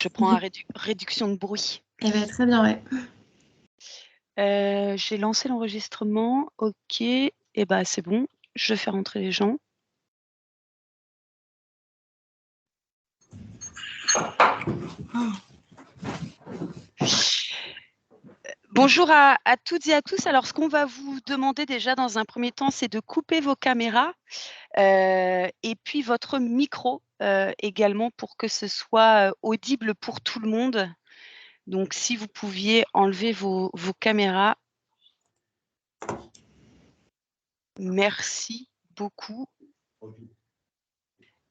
Je prends à réduction de bruit. Eh ben, très bien, ouais. J'ai lancé l'enregistrement. OK. Et bah, c'est bon. Je fais rentrer les gens. Bonjour à toutes et à tous. Alors, ce qu'on va vous demander déjà dans un premier temps, c'est de couper vos caméras et puis votre micro également pour que ce soit audible pour tout le monde. Donc, si vous pouviez enlever vos caméras. Merci beaucoup.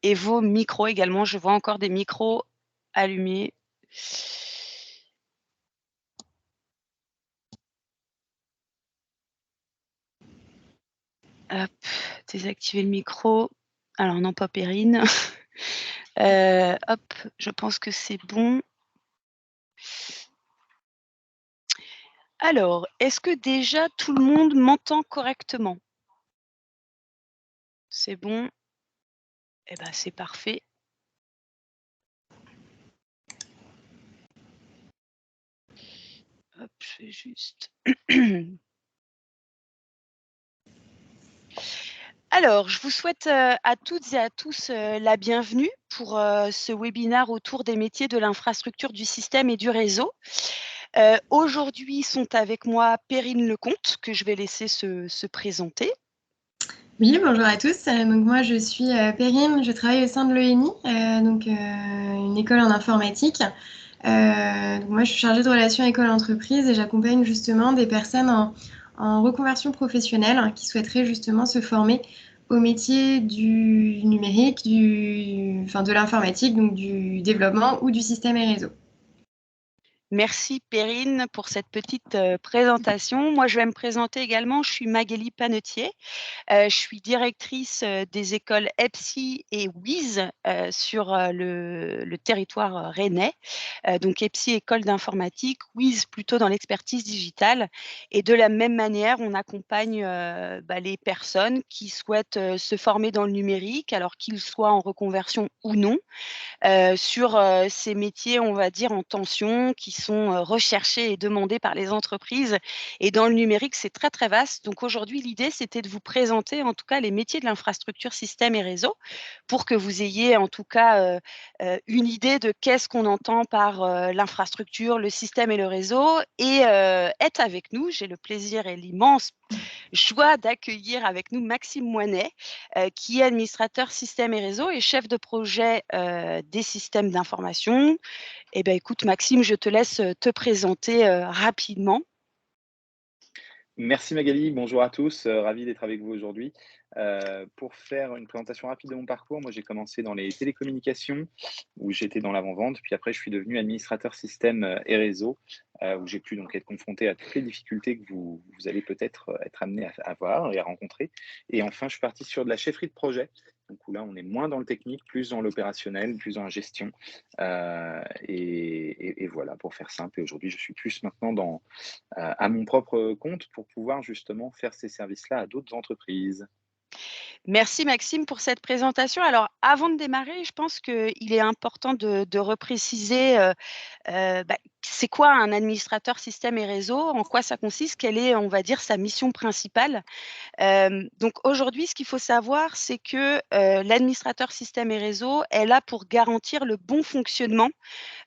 Et vos micros également. Je vois encore des micros allumés. Hop, désactiver le micro. Alors non, pas Perrine. Hop, je pense que c'est bon. Alors, est-ce que déjà tout le monde m'entend correctement? C'est bon? Eh ben, c'est parfait. Hop, je vais juste Alors, je vous souhaite, à toutes et à tous, la bienvenue pour, ce webinaire autour des métiers de l'infrastructure, du système et du réseau. Aujourd'hui sont avec moi Perrine Lecomte, que je vais laisser se présenter. Oui, bonjour à tous. Donc moi, je suis Perrine, je travaille au sein de l'ENI, une école en informatique. Donc moi, je suis chargée de relations école-entreprise et j'accompagne justement des personnes en reconversion professionnelle qui souhaiteraient justement se former au métier du numérique, de l'informatique, donc du développement ou du système et réseau. Merci Perrine pour cette petite, présentation. Moi, je vais me présenter également. Je suis Magali Panetier. Je suis directrice, des écoles EPSI et WISE, sur, le territoire, rennais. Donc EPSI, école d'informatique, WISE plutôt dans l'expertise digitale et de la même manière, on accompagne, les personnes qui souhaitent, se former dans le numérique, alors qu'ils soient en reconversion ou non, sur, ces métiers, on va dire, en tension, qui sont, recherchés et demandés par les entreprises et dans le numérique, c'est très, très vaste. Donc aujourd'hui, l'idée, c'était de vous présenter, en tout cas, les métiers de l'infrastructure, système et réseau pour que vous ayez, en tout cas, une idée de qu'est-ce qu'on entend par, l'infrastructure, le système et le réseau et être avec nous. J'ai le plaisir et l'immense joie d'accueillir avec nous Maxime Moinet, qui est administrateur système et réseau et chef de projet, des systèmes d'information. Eh ben, écoute Maxime, je te laisse, te présenter, rapidement. Merci Magali, bonjour à tous, ravi d'être avec vous aujourd'hui. Pour faire une présentation rapide de mon parcours, moi j'ai commencé dans les télécommunications où j'étais dans l'avant-vente, puis après je suis devenu administrateur système et réseau où j'ai pu donc être confronté à toutes les difficultés que vous allez peut-être être amené à voir et à rencontrer. Et enfin, je suis parti sur de la chefferie de projet, donc où là on est moins dans le technique, plus dans l'opérationnel, plus dans la gestion. Et voilà, pour faire simple. Et aujourd'hui, je suis plus maintenant à mon propre compte pour pouvoir justement faire ces services-là à d'autres entreprises. Merci Maxime pour cette présentation. Alors avant de démarrer, je pense qu'il est important de repréciser, c'est quoi un administrateur système et réseau? En quoi ça consiste? Quelle est, on va dire, sa mission principale? Donc aujourd'hui, ce qu'il faut savoir, c'est que, l'administrateur système et réseau est là pour garantir le bon fonctionnement,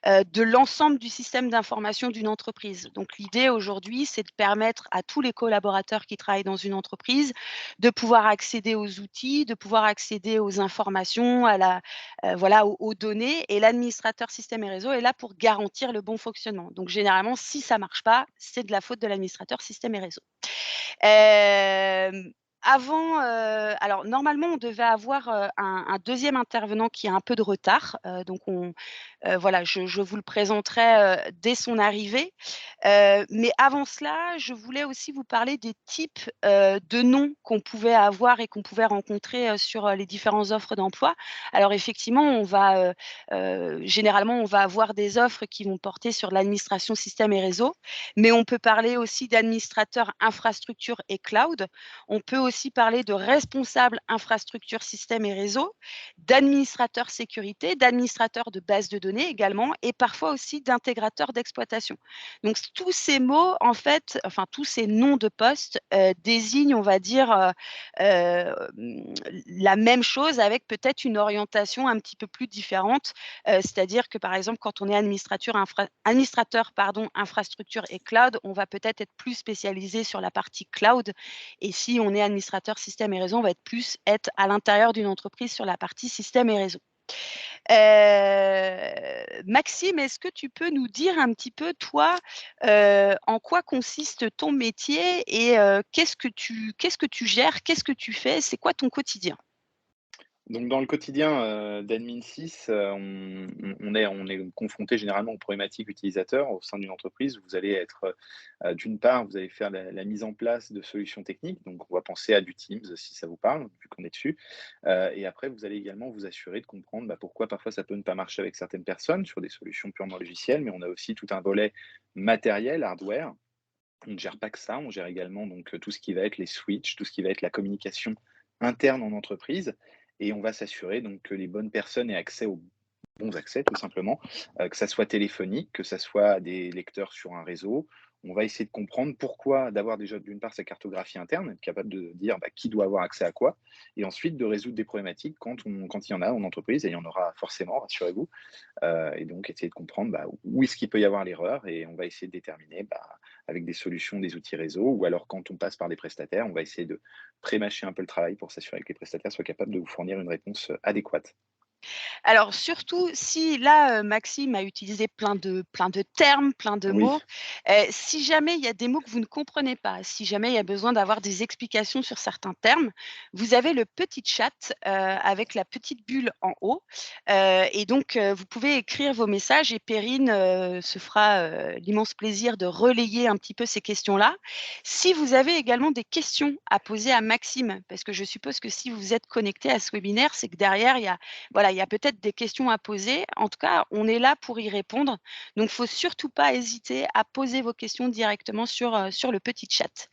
de l'ensemble du système d'information d'une entreprise. Donc l'idée aujourd'hui, c'est de permettre à tous les collaborateurs qui travaillent dans une entreprise de pouvoir accéder aux outils, de pouvoir accéder aux informations, aux données et l'administrateur système et réseau est là pour garantir le bon fonctionnement. Donc généralement, si ça marche pas, c'est de la faute de l'administrateur système et réseau. Avant, alors normalement, on devait avoir, un 2e intervenant qui a un peu de retard, donc je vous le présenterai, dès son arrivée. Mais avant cela, je voulais aussi vous parler des types, de noms qu'on pouvait avoir et qu'on pouvait rencontrer, sur, les différentes offres d'emploi. Alors effectivement, généralement, on va avoir des offres qui vont porter sur l'administration système et réseau, mais on peut parler aussi d'administrateur infrastructure et cloud. On peut aussi parler de responsable infrastructure, système et réseau, d'administrateur sécurité, d'administrateur de base de données également et parfois aussi d'intégrateur d'exploitation. Donc tous ces mots, en fait, enfin tous ces noms de postes désignent, on va dire, la même chose avec peut-être une orientation un petit peu plus différente. C'est-à-dire que, par exemple, quand on est administrateur pardon, infrastructure et cloud, on va peut-être être plus spécialisé sur la partie cloud et si on est administrateur système et réseau, on va être à l'intérieur d'une entreprise sur la partie système et réseau. Maxime, est-ce que tu peux nous dire un petit peu, toi, en quoi consiste ton métier et qu'est-ce que tu gères? Qu'est-ce que tu fais? C'est quoi ton quotidien? Donc dans le quotidien, d'Admin 6, on est confronté généralement aux problématiques utilisateurs au sein d'une entreprise. Vous allez être, d'une part, vous allez faire la mise en place de solutions techniques, donc on va penser à du Teams si ça vous parle, vu qu'on est dessus. Et après vous allez également vous assurer de comprendre, pourquoi parfois ça peut ne pas marcher avec certaines personnes sur des solutions purement logicielles, mais on a aussi tout un volet matériel, hardware. On ne gère pas que ça, on gère également donc tout ce qui va être les switches, tout ce qui va être la communication interne en entreprise et on va s'assurer donc que les bonnes personnes aient accès aux bons accès tout simplement, que ça soit téléphonique, que ça soit des lecteurs sur un réseau. On va essayer de comprendre pourquoi d'avoir déjà d'une part sa cartographie interne, être capable de dire, qui doit avoir accès à quoi et ensuite de résoudre des problématiques quand il y en a en entreprise et il y en aura forcément, rassurez-vous. Et donc essayer de comprendre, où est-ce qu'il peut y avoir l'erreur et on va essayer de déterminer, avec des solutions, des outils réseau ou alors quand on passe par des prestataires, on va essayer de pré-mâcher un peu le travail pour s'assurer que les prestataires soient capables de vous fournir une réponse, adéquate. Alors surtout si là, Maxime a utilisé plein de termes, plein de Oui, mots, si jamais il y a des mots que vous ne comprenez pas, si jamais il y a besoin d'avoir des explications sur certains termes, vous avez le petit chat, avec la petite bulle en haut, et donc vous pouvez écrire vos messages et Perrine, se fera, l'immense plaisir de relayer un petit peu ces questions-là. Si vous avez également des questions à poser à Maxime, parce que je suppose que si vous êtes connecté à ce webinaire, c'est que derrière il y a voilà, il y a peut-être des questions à poser. En tout cas, on est là pour y répondre. Donc, faut surtout pas hésiter à poser vos questions directement sur le petit chat.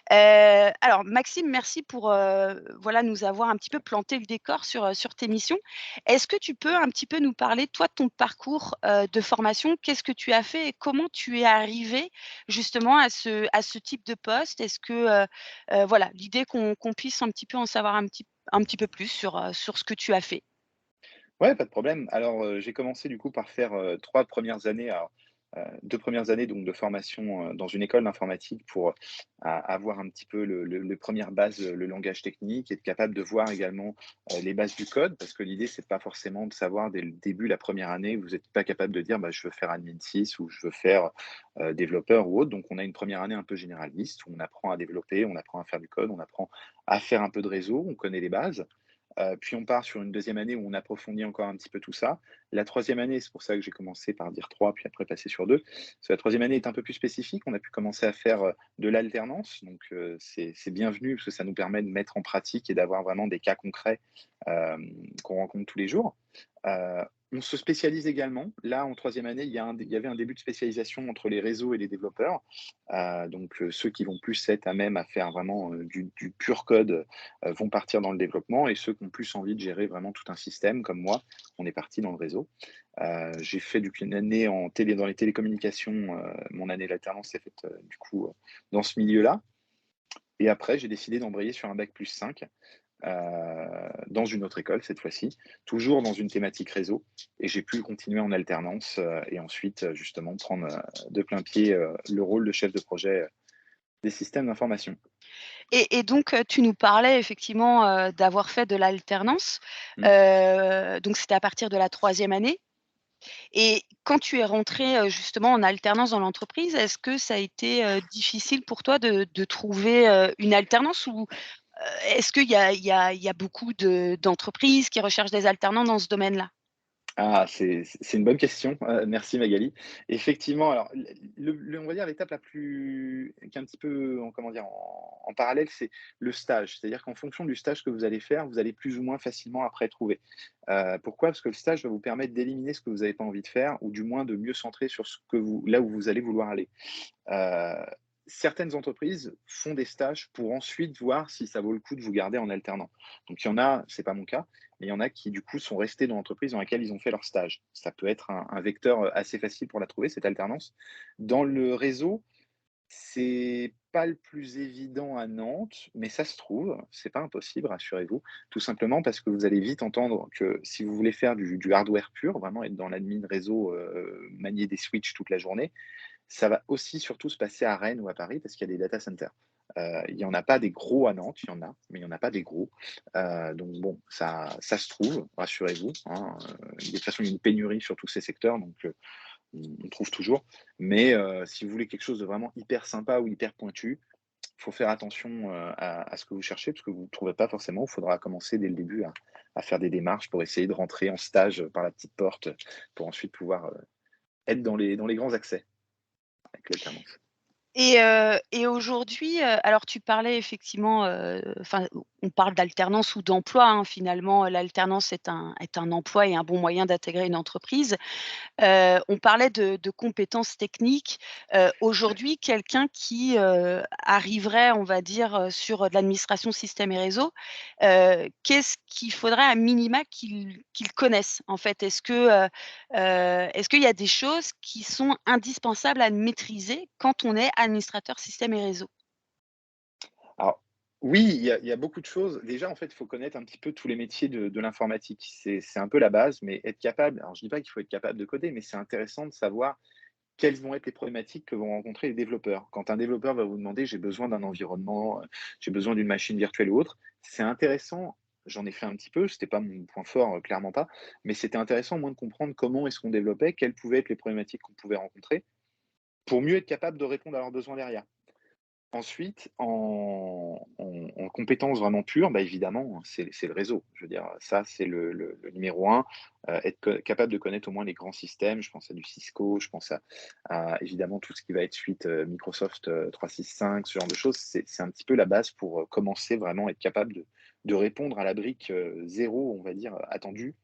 Alors Maxime, merci pour, voilà, nous avoir un petit peu planté le décor sur tes missions. Est-ce que tu peux un petit peu nous parler, toi, de ton parcours, de formation? Qu'est-ce que tu as fait et comment tu es arrivé justement à ce type de poste? Est-ce que, voilà, l'idée qu'on puisse un petit peu en savoir un petit peu plus sur ce que tu as fait? ouais, pas de problème. Alors, j'ai commencé du coup par faire, 3 premières années, alors, 2 premières années donc de formation, dans une école d'informatique pour, avoir un petit peu les premières bases, le langage technique, être capable de voir également, les bases du code. Parce que l'idée, c'est pas forcément de savoir dès le début, la première année, vous êtes pas capable de dire: «Je veux faire admin 6 ou je veux faire, développeur ou autre». Donc on a une première année un peu généraliste où on apprend à développer, on apprend à faire du code, on apprend à faire un peu de réseau, on connaît les bases. Puis on part sur une deuxième année où on approfondit encore un petit peu tout ça. La troisième année, c'est pour ça que j'ai commencé par dire 3, puis après passer sur 2. Parce que la troisième année est un peu plus spécifique. On a pu commencer à faire, de l'alternance, donc c'est bienvenu parce que ça nous permet de mettre en pratique et d'avoir vraiment des cas concrets, qu'on rencontre tous les jours. On se spécialise également. Là, en troisième année, il y avait un début de spécialisation entre les réseaux et les développeurs. Donc ceux qui vont plus être à même à faire vraiment, du pur code, vont partir dans le développement et ceux qui ont plus envie de gérer vraiment tout un système comme moi, on est parti dans le réseau. J'ai fait du coup une année dans les télécommunications, mon année d'alternance s'est faite, du coup, dans ce milieu-là et après j'ai décidé d'embrayer sur un bac+5, dans une autre école cette fois-ci, toujours dans une thématique réseau et j'ai pu continuer en alternance, et ensuite, justement prendre, de plein pied, le rôle de chef de projet, des systèmes d'information. Et donc, tu nous parlais effectivement, d'avoir fait de l'alternance. Mmh. Donc c'était à partir de la troisième année et quand tu es rentré, justement en alternance dans l'entreprise, est-ce que ça a été, difficile pour toi de trouver, une alternance ou, est-ce qu'il y a beaucoup d'entreprises qui recherchent des alternants dans ce domaine-là? Ah, c'est une bonne question, merci Magali. Effectivement, alors on va dire l'étape la plus qui est un petit peu comment dire? En parallèle, c'est le stage. C'est-à-dire qu'en fonction du stage que vous allez faire, vous allez plus ou moins facilement après trouver. Pourquoi? Parce que le stage va vous permettre d'éliminer ce que vous n'avez pas envie de faire ou du moins de mieux centrer sur ce que vous là où vous allez vouloir aller. Heu certaines entreprises font des stages pour ensuite voir si ça vaut le coup de vous garder en alternant. Donc il y en a, c'est pas mon cas, mais il y en a qui du coup sont restés dans l'entreprise dans laquelle ils ont fait leur stage. Ça peut être un vecteur assez facile pour la trouver, cette alternance. Dans le réseau, c'est pas le plus évident à Nantes, mais ça se trouve, c'est pas impossible, rassurez-vous. Tout simplement parce que vous allez vite entendre que si vous voulez faire du hardware pur, vraiment être dans l'admin réseau, manier des switches toute la journée, ça va aussi surtout se passer à Rennes ou à Paris parce qu'il y a des data centers. Il y en a pas des gros à Nantes, il y en a, mais il y en a pas des gros. Donc bon, ça se trouve, rassurez-vous, hein, de toute façon, il y a une pénurie sur tous ces secteurs, donc on trouve toujours. Mais si vous voulez quelque chose de vraiment hyper sympa ou hyper pointu, il faut faire attention, à ce que vous cherchez parce que vous ne trouvez pas forcément. Il faudra commencer dès le début à faire des démarches pour essayer de rentrer en stage, par la petite porte, pour ensuite pouvoir, être dans les grands accès avec l'alternance. Et aujourd'hui, alors tu parlais effectivement, enfin, on parle d'alternance ou d'emploi, hein, finalement, l'alternance est un emploi et un bon moyen d'intégrer une entreprise. On parlait de compétences techniques. Aujourd'hui, quelqu'un qui, arriverait, on va dire, sur de l'administration système et réseau, qu'est-ce qu'il faudrait à minima qu'il connaisse, en fait? Est-ce qu'il y a des choses qui sont indispensables à maîtriser quand on est administrateur système et réseau? Alors oui, il y a beaucoup de choses. Déjà, en fait, il faut connaître un petit peu tous les métiers de l'informatique. C'est un peu la base, mais être capable alors je dis pas qu'il faut être capable de coder, mais c'est intéressant de savoir quelles vont être les problématiques que vont rencontrer les développeurs. Quand un développeur va vous demander: «J'ai besoin d'un environnement, j'ai besoin d'une machine virtuelle ou autre», c'est intéressant, j'en ai fait un petit peu, c'était pas mon point fort, clairement pas, mais c'était intéressant au moins de comprendre comment est-ce qu'on développait, quelles pouvaient être les problématiques qu'on pouvait rencontrer, pour mieux être capable de répondre à leurs besoins derrière. Ensuite, en compétences vraiment pures, bah, évidemment, c'est le réseau. Je veux dire, ça, c'est le numéro 1, être capable de connaître au moins les grands systèmes. Je pense à du Cisco, je pense à évidemment tout ce qui va être suite, Microsoft, 365, ce genre de choses. C'est un petit peu la base pour, commencer vraiment être capable de répondre à la brique, 0, on va dire, attendue.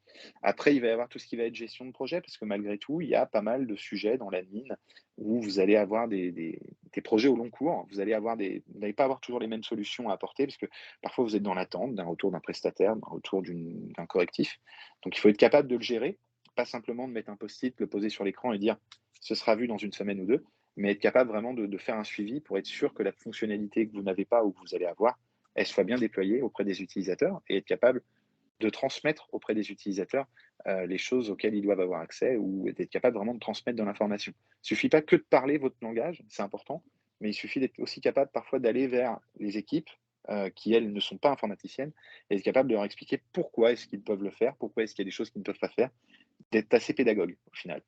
Après, il va y avoir tout ce qui va être gestion de projet parce que malgré tout, il y a pas mal de sujets dans l'admin où vous allez avoir des projets au long cours. Vous n'allez pas avoir toujours les mêmes solutions à apporter parce que parfois vous êtes dans l'attente d'un retour d'un prestataire, d'un retour d'un correctif. Donc il faut être capable de le gérer, pas simplement de mettre un post-it, le poser sur l'écran et dire ce sera vu dans une semaine ou deux, mais être capable vraiment de faire un suivi pour être sûr que la fonctionnalité que vous n'avez pas ou que vous allez avoir, elle soit bien déployée auprès des utilisateurs et être capable de transmettre auprès des utilisateurs, les choses auxquelles ils doivent avoir accès ou d'être capable vraiment de transmettre de l'information. Il suffit pas que de parler votre langage, c'est important, mais il suffit d'être aussi capable parfois d'aller vers les équipes, qui elles ne sont pas informaticiennes et être capable de leur expliquer pourquoi est-ce qu'ils peuvent le faire, pourquoi est-ce qu'il y a des choses qu'ils ne peuvent pas faire, d'être assez pédagogue au final.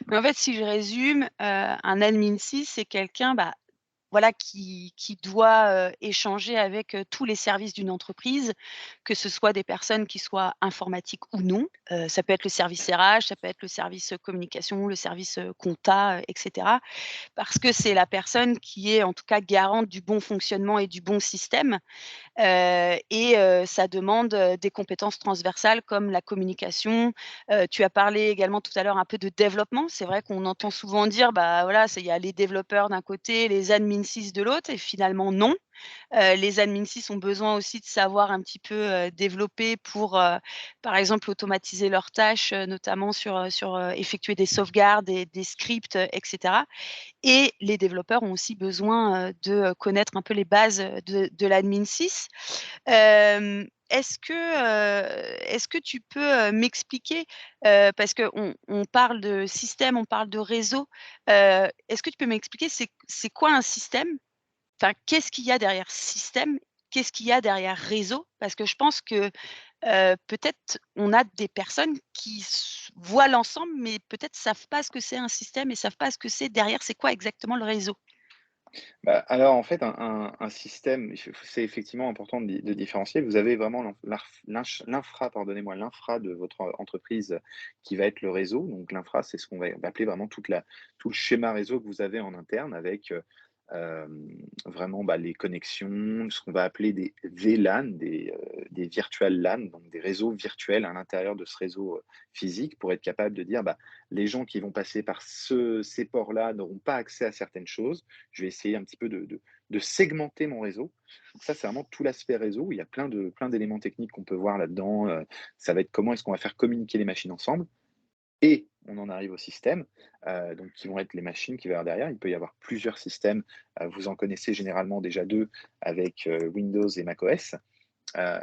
Mais en fait, si je résume, un admin 6, c'est quelqu'un, bah, voilà, qui doit, échanger avec, tous les services d'une entreprise, que ce soit des personnes qui soient informatiques ou non. Ça peut être le service RH, ça peut être le service, communication, le service, compta, et cetera. Parce que c'est la personne qui est en tout cas garante du bon fonctionnement et du bon système. Ça demande, des compétences transversales comme la communication. Tu as parlé également tout à l'heure un peu de développement. C'est vrai qu'on entend souvent dire, bah, voilà, c'est il y a les développeurs d'un côté, les admin 6 de l'autre et finalement non. Les admin 6 ont besoin aussi de savoir un petit peu, développer pour, par exemple, automatiser leurs tâches, notamment sur effectuer des sauvegardes, des scripts, et cetera. Et les développeurs ont aussi besoin, de, connaître un peu les bases, de l'admin 6. Est-ce que tu peux, m'expliquer, parce qu'on parle de système, on parle de réseau, est-ce que tu peux m'expliquer c'est quoi un système? Enfin, qu'est-ce qu'il y a derrière système? Qu'est-ce qu'il y a derrière réseau? Parce que je pense que, peut-être on a des personnes qui voient l'ensemble, mais peut-être savent pas ce que c'est un système et savent pas ce que c'est derrière, c'est quoi exactement le réseau? Bah, alors en fait, un système, c'est effectivement important de différencier. Vous avez vraiment l'infra, pardonnez-moi, l'infra de votre entreprise qui va être le réseau. Donc l'infra, c'est ce qu'on va appeler vraiment tout le schéma réseau que vous avez en interne avec vraiment les connexions, ce qu'on va appeler des VLAN, des virtual LAN, donc des réseaux virtuels à l'intérieur de ce réseau physique, pour être capable de dire les gens qui vont passer par ces ports-là n'auront pas accès à certaines choses. Je vais essayer un petit peu de segmenter mon réseau. Donc ça, c'est vraiment tout l'aspect réseau. Il y a plein d'éléments techniques qu'on peut voir là-dedans. Ça va être comment est-ce qu'on va faire communiquer les machines ensemble. Et on en arrive au système, donc qui vont être les machines qui vont y avoir derrière. Il peut y avoir plusieurs systèmes, vous en connaissez généralement déjà 2 avec, Windows et macOS,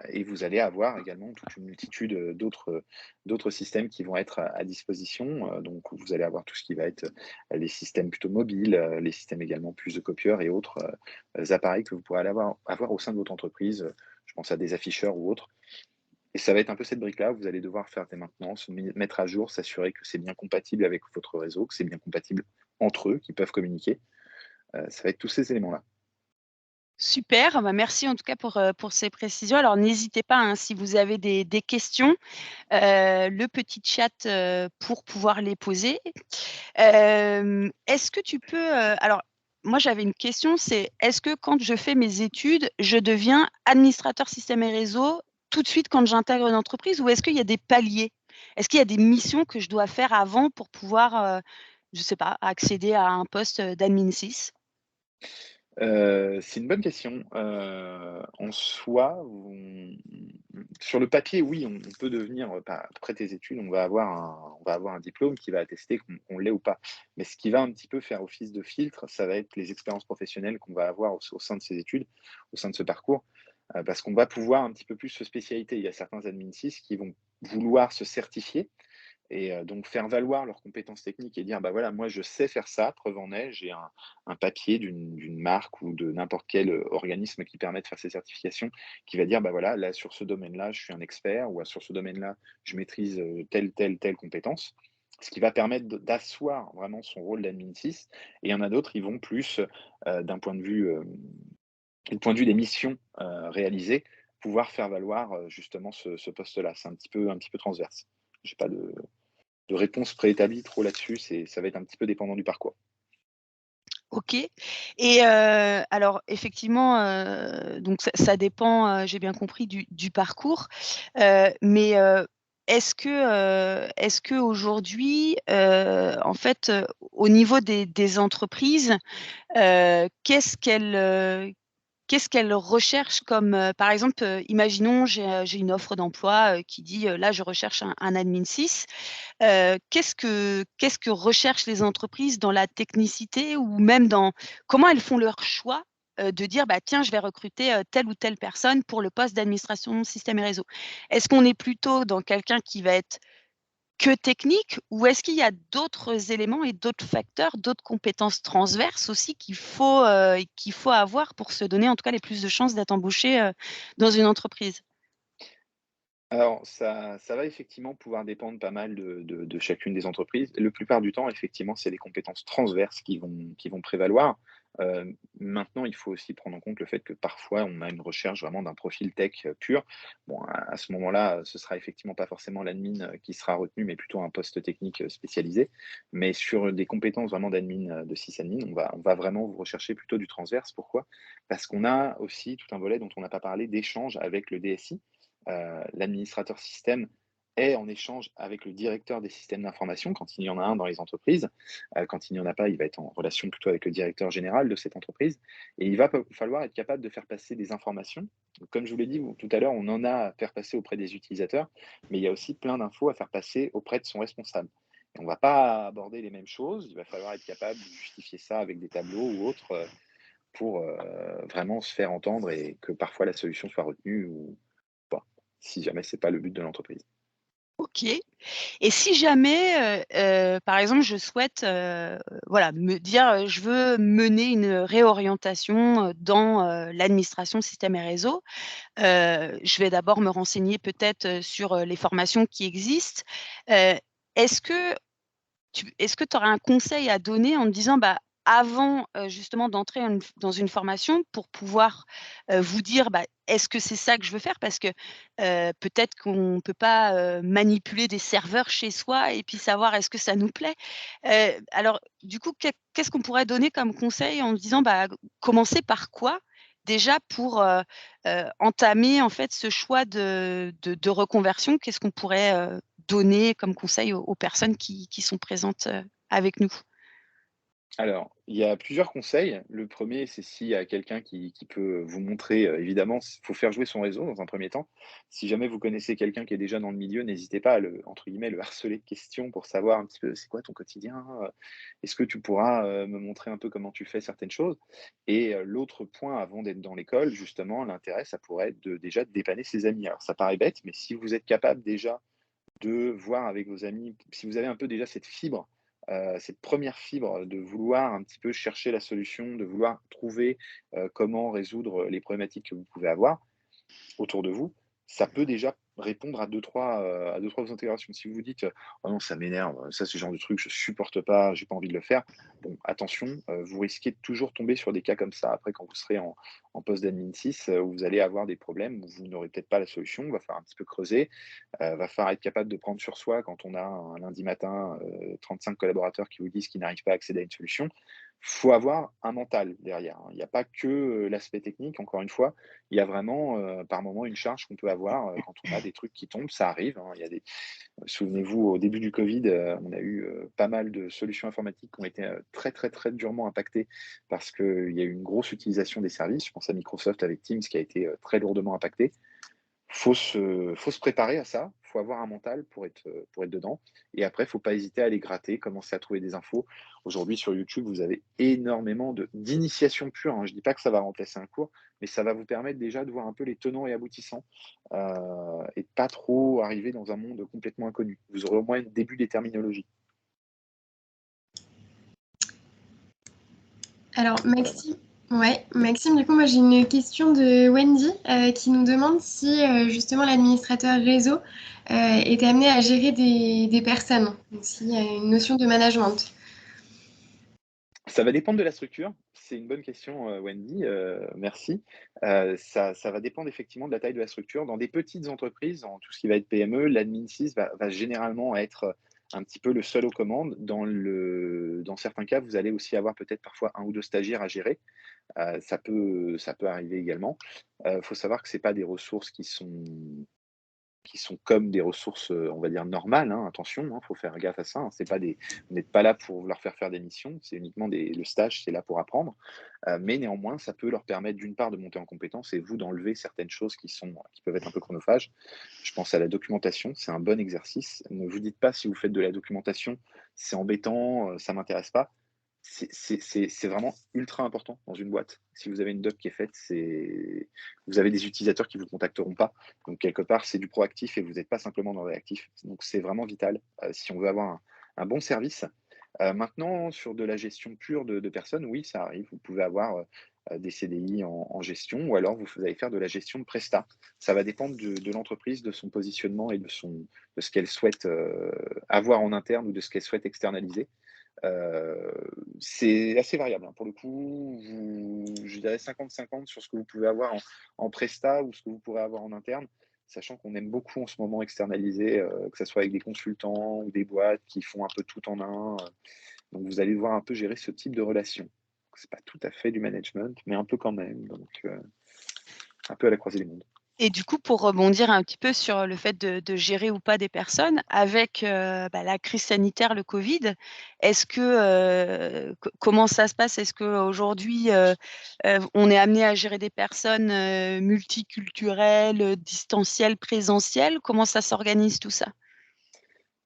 et vous allez avoir également toute une multitude, d'autres systèmes qui vont être à disposition, donc vous allez avoir tout ce qui va être, les systèmes plutôt mobiles, les systèmes également plus de copieurs et autres, appareils que vous pourrez aller avoir au sein de votre entreprise, je pense à des afficheurs ou autres. Et ça va être un peu cette brique-là, vous allez devoir faire des maintenances, mettre à jour, s'assurer que c'est bien compatible avec votre réseau, que c'est bien compatible entre eux, qu'ils peuvent communiquer. Ça va être tous ces éléments-là. Super, merci en tout cas pour ces précisions. Alors n'hésitez pas, hein, si vous avez des questions, le petit chat, pour pouvoir les poser. Est-ce que tu peux, alors moi j'avais une question, c'est est-ce que quand je fais mes études, je deviens administrateur système et réseau tout de suite quand j'intègre une entreprise ou est-ce qu'il y a des paliers? Est-ce qu'il y a des missions que je dois faire avant pour pouvoir, je sais pas, accéder à un poste, d'admin 6? C'est une bonne question. En soi, sur le papier, oui, on peut devenir, après tes études, on va avoir un diplôme qui va attester qu'on l'est ou pas. Mais ce qui va un petit peu faire office de filtre, ça va être les expériences professionnelles qu'on va avoir au sein de ces études, au sein de ce parcours, parce qu'on va pouvoir un petit peu plus se spécialiser. Il y a certains admin 6 qui vont vouloir se certifier et donc faire valoir leurs compétences techniques et dire: voilà, moi je sais faire ça, preuve en est, j'ai un papier d'une marque ou de n'importe quel, organisme qui permet de faire ces certifications, qui va dire: voilà, là sur ce domaine-là, je suis un expert ou sur ce domaine-là, je maîtrise, telle compétence». Ce qui va permettre d'asseoir vraiment son rôle d'admin 6 et il y en a d'autres, ils vont plus, d'un point de vue des missions, réalisées, pouvoir faire valoir, justement ce poste-là. C'est un petit peu transverse. J'ai pas de réponse préétablie trop là-dessus, ça va être un petit peu dépendant du parcours. OK et alors effectivement, donc ça dépend, j'ai bien compris du parcours, mais est-ce qu'aujourd'hui, en fait, au niveau des entreprises, qu'est-ce qu'elles recherchent comme, par exemple, imaginons j'ai une offre d'emploi, qui dit, là je recherche un admin 6. Qu'est-ce que recherchent les entreprises dans la technicité ou même dans comment elles font leur choix, de dire: «Bah, tiens, je vais recruter, telle ou telle personne pour le poste d'administration système et réseau». Est-ce qu'on est plutôt dans quelqu'un qui va être que technique ou est-ce qu'il y a d'autres éléments et d'autres facteurs, d'autres compétences transverses aussi qu'il faut avoir pour se donner en tout cas les plus de chances d'être embauché, dans une entreprise? Alors ça va effectivement pouvoir dépendre pas mal de chacune des entreprises. La plupart du temps, effectivement, c'est les compétences transverses qui vont prévaloir. Maintenant, il faut aussi prendre en compte le fait que parfois, on a une recherche vraiment d'un profil tech, pur. Bon, à ce moment-là, ce sera effectivement pas forcément l'admin, qui sera retenu, mais plutôt un poste technique, spécialisé. Mais sur des compétences vraiment d'admin, de sysadmin, on va vraiment rechercher plutôt du transverse. Pourquoi? Parce qu'on a aussi tout un volet dont on n'a pas parlé d'échange avec le DSI. L'administrateur système est en échange avec le directeur des systèmes d'information quand il y en a un dans les entreprises. Quand il n'y en a pas, il va être en relation plutôt avec le directeur général de cette entreprise et il va falloir être capable de faire passer des informations. Donc, comme je vous l'ai dit tout à l'heure, on en a à faire passer auprès des utilisateurs, mais il y a aussi plein d'infos à faire passer auprès de son responsable. Et on ne va pas aborder les mêmes choses, il va falloir être capable de justifier ça avec des tableaux ou autres, pour vraiment se faire entendre et que parfois la solution soit retenue ou pas, si jamais c'est pas le but de l'entreprise. OK et si jamais, par exemple, je souhaite, voilà, me dire, je veux mener une réorientation, dans, l'administration système et réseau, je vais d'abord me renseigner peut-être, sur, les formations qui existent. Heu, est-ce que est-ce que tu aurais un conseil à donner en me disant: «Bah, avant, justement d'entrer dans une formation pour pouvoir, vous dire: «Bah, est-ce que c'est ça que je veux faire?» parce que, peut-être qu'on ne peut pas, manipuler des serveurs chez soi et puis savoir est-ce que ça nous plaît? Alors du coup, qu'est-ce qu'on pourrait donner comme conseil en se disant: «Bah, commencer par quoi?» déjà pour, entamer en fait ce choix de reconversion? Qu'est-ce qu'on pourrait, donner comme conseil aux personnes qui sont présentes, avec nous? Alors, il y a plusieurs conseils. Le premier, c'est s'il y a quelqu'un qui peut vous montrer, évidemment, il faut faire jouer son réseau dans un premier temps. Si jamais vous connaissez quelqu'un qui est déjà dans le milieu, n'hésitez pas à le entre guillemets, «le harceler de questions» pour savoir un petit peu: «C'est quoi ton quotidien? Est-ce que tu pourras, me montrer un peu comment tu fais certaines choses?» Et l'autre point avant d'être dans l'école, justement, l'intérêt, ça pourrait être de déjà de dépanner ses amis. Alors ça paraît bête, mais si vous êtes capable déjà de voir avec vos amis, si vous avez un peu déjà cette fibre, cette première fibre de vouloir un petit peu chercher la solution, de vouloir trouver, comment résoudre les problématiques que vous pouvez avoir autour de vous, ça peut déjà répondre à 2-3 intégrations. Si vous vous dites: «Oh non, ça m'énerve, ça, c'est le genre de truc, je supporte pas, j'ai pas envie de le faire». Bon, attention, vous risquez de toujours tomber sur des cas comme ça. Après, quand vous serez en poste d'admin 6, où vous allez avoir des problèmes, où vous n'aurez peut-être pas la solution, il va falloir un petit peu creuser, va falloir être capable de prendre sur soi quand on a un lundi matin, 35 collaborateurs qui vous disent qu'ils n'arrivent pas à accéder à une solution. Faut avoir un mental derrière, hein. Il n'y a pas que, l'aspect technique, encore une fois. Il y a vraiment, par moment, une charge qu'on peut avoir, quand on a des trucs qui tombent, ça arrive, hein. Il y a des Souvenez-vous, au début du covid, on a eu, pas mal de solutions informatiques qui ont été, très, très, très durement impactées parce qu'il y a eu une grosse utilisation des services. Je pense à Microsoft avec Teams qui a été, très lourdement impacté. Faut se préparer à ça, faut avoir un mental pour être dedans et après, faut pas hésiter à aller gratter, commencer à trouver des infos. Aujourd'hui, sur YouTube, vous avez énormément d'initiation pure, hein. Je dis pas que ça va remplacer un cours, mais ça va vous permettre déjà de voir un peu les tenants et aboutissants, et de pas trop arriver dans un monde complètement inconnu. Vous aurez au moins un début des terminologies. Alors, Voilà. Maxime, du coup, moi j'ai une question de Wendy qui nous demande si justement l'administrateur réseau est amené à gérer des personnes, donc s'il y a une notion de management. Ça va dépendre de la structure. C'est une bonne question, Wendy, merci. Ça va dépendre effectivement de la taille de la structure. Dans des petites entreprises, dans tout ce qui va être PME, l'admin 6 va généralement être, un petit peu le seul aux commandes. Dans certains cas, vous allez aussi avoir peut-être parfois un ou 2 stagiaires à gérer. Ça peut arriver également. Faut savoir que c'est pas des ressources qui sont comme des ressources, on va dire normales, hein, attention, hein, faut faire gaffe à ça, hein. C'est pas des Vous n'êtes pas là pour leur faire des missions, c'est uniquement le stage, c'est là pour apprendre. Mais néanmoins, ça peut leur permettre d'une part de monter en compétences et vous d'enlever certaines choses qui peuvent être un peu chronophages. Je pense à la documentation, c'est un bon exercice. Ne vous dites pas si vous faites de la documentation: «C'est embêtant, ça m'intéresse pas». C'est vraiment ultra important dans une boîte. Si vous avez une doc qui est faite, vous avez des utilisateurs qui vous contacteront pas. Donc quelque part, c'est du proactif et vous n'êtes pas simplement dans le réactif. Donc c'est vraiment vital, si on veut avoir un bon service. Maintenant, sur de la gestion pure de personnes, oui, ça arrive. Vous pouvez avoir, des CDI en gestion ou alors vous allez faire de la gestion de prestat. Ça va dépendre de l'entreprise, de son positionnement et de ce qu'elle souhaite, avoir en interne ou de ce qu'elle souhaite externaliser. C'est assez variable, hein. Pour le coup, je dirais 50-50 sur ce que vous pouvez avoir en presta ou ce que vous pourrez avoir en interne, sachant qu'on aime beaucoup en ce moment externaliser, que ça soit avec des consultants ou des boîtes qui font un peu tout en un, donc vous allez devoir un peu gérer ce type de relation. C'est pas tout à fait du management, mais un peu quand même, donc un peu à la croisée des mondes. Et du coup, pour rebondir un petit peu sur le fait de gérer ou pas des personnes, avec, bah, la crise sanitaire, le covid, est-ce que, comment ça se passe? Est-ce qu'aujourd'hui, on est amené à gérer des personnes, multiculturelles, distancielles, présentielles? Comment ça s'organise tout ça?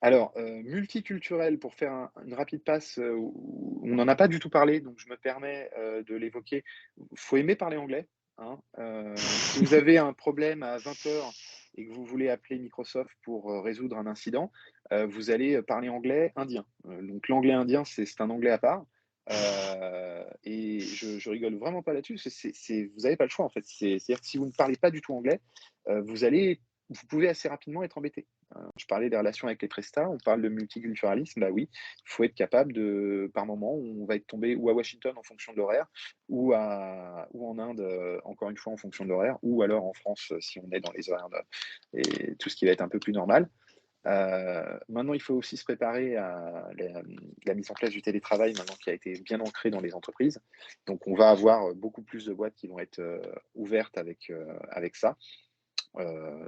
Alors, multiculturel, pour faire une rapide passe, on n'en a pas du tout parlé, donc je me permets, de l'évoquer. Faut aimer parler anglais, hein. Si vous avez un problème à 20 heures et que vous voulez appeler Microsoft pour, résoudre un incident, vous allez, parler anglais indien. Donc l'anglais indien, c'est un anglais à part, et je rigole vraiment pas là-dessus, vous avez pas le choix, en fait. C'est-à-dire que si vous ne parlez pas du tout anglais, vous allez vous pouvez assez rapidement être embêté. Je parlais des relations avec les prestats, on parle de multiculturalisme, bah oui, il faut être capable de par moment, on va être tombé ou à Washington en fonction de l'horaire ou en Inde, encore une fois en fonction de l'horaire ou alors en France, si on est dans les horaires de et tout ce qui va être un peu plus normal. Maintenant, il faut aussi se préparer à la mise en place du télétravail maintenant qui a été bien ancré dans les entreprises. Donc on va avoir, beaucoup plus de boîtes qui vont être, ouvertes avec ça.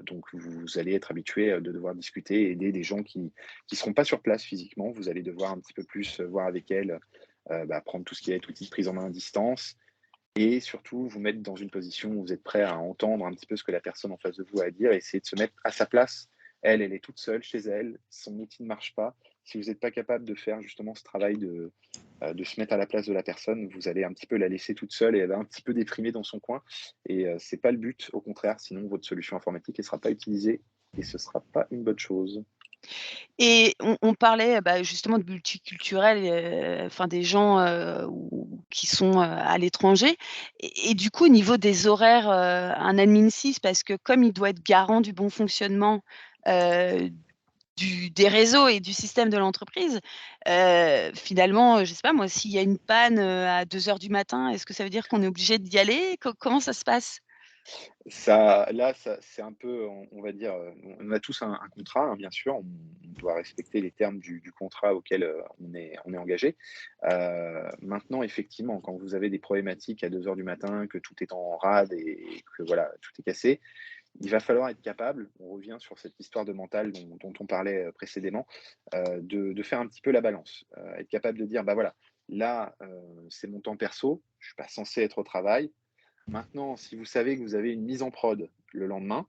Donc vous allez être habitué, de devoir discuter et aider des gens qui seront pas sur place physiquement. Vous allez devoir un petit peu plus, voir avec elles, prendre tout ce qui est outils de prise en main à distance et surtout vous mettre dans une position où vous êtes prêt à entendre un petit peu ce que la personne en face de vous a à dire, essayer de se mettre à sa place. Elle est toute seule chez elle, son outil ne marche pas. Si vous n'êtes pas capable de faire justement ce travail de se mettre à la place de la personne, vous allez un petit peu la laisser toute seule et elle va un petit peu déprimer dans son coin et c'est pas le but, au contraire, sinon votre solution informatique, elle sera pas utilisée et ce sera pas une bonne chose. Et on parlait, justement de multiculturel, enfin des gens, qui sont, à l'étranger et du coup au niveau des horaires, un admin 6 parce que comme il doit être garant du bon fonctionnement, heu, des réseaux et du système de l'entreprise, finalement, je sais pas moi, s'il y a une panne, à 2 heures du matin, est-ce que ça veut dire qu'on est obligé d'y aller? Comment ça se passe? Ça, c'est un peu, on va dire, on a tous un contrat, hein, bien sûr, on doit respecter les termes du contrat auquel, on est engagé. Maintenant, effectivement, quand vous avez des problématiques à 2 heures du matin, que tout est en rade et que voilà, tout est cassé, il va falloir être capable, on revient sur cette histoire de mental dont on parlait, précédemment, de faire un petit peu la balance. Être capable de dire: «Bah, voilà, là, c'est mon temps perso, je suis pas censé être au travail. Maintenant, si vous savez que vous avez une mise en prod le lendemain,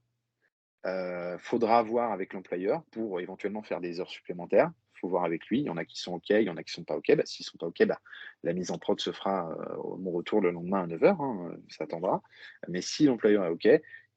faudra voir avec l'employeur pour éventuellement faire des heures supplémentaires. Il faut voir avec lui. Il y en a qui sont OK, il y en a qui sont pas OK. Bah, s'ils sont pas OK, bah, la mise en prod se fera, au mon retour le lendemain à 9h, hein, ça attendra. Mais si l'employeur est OK,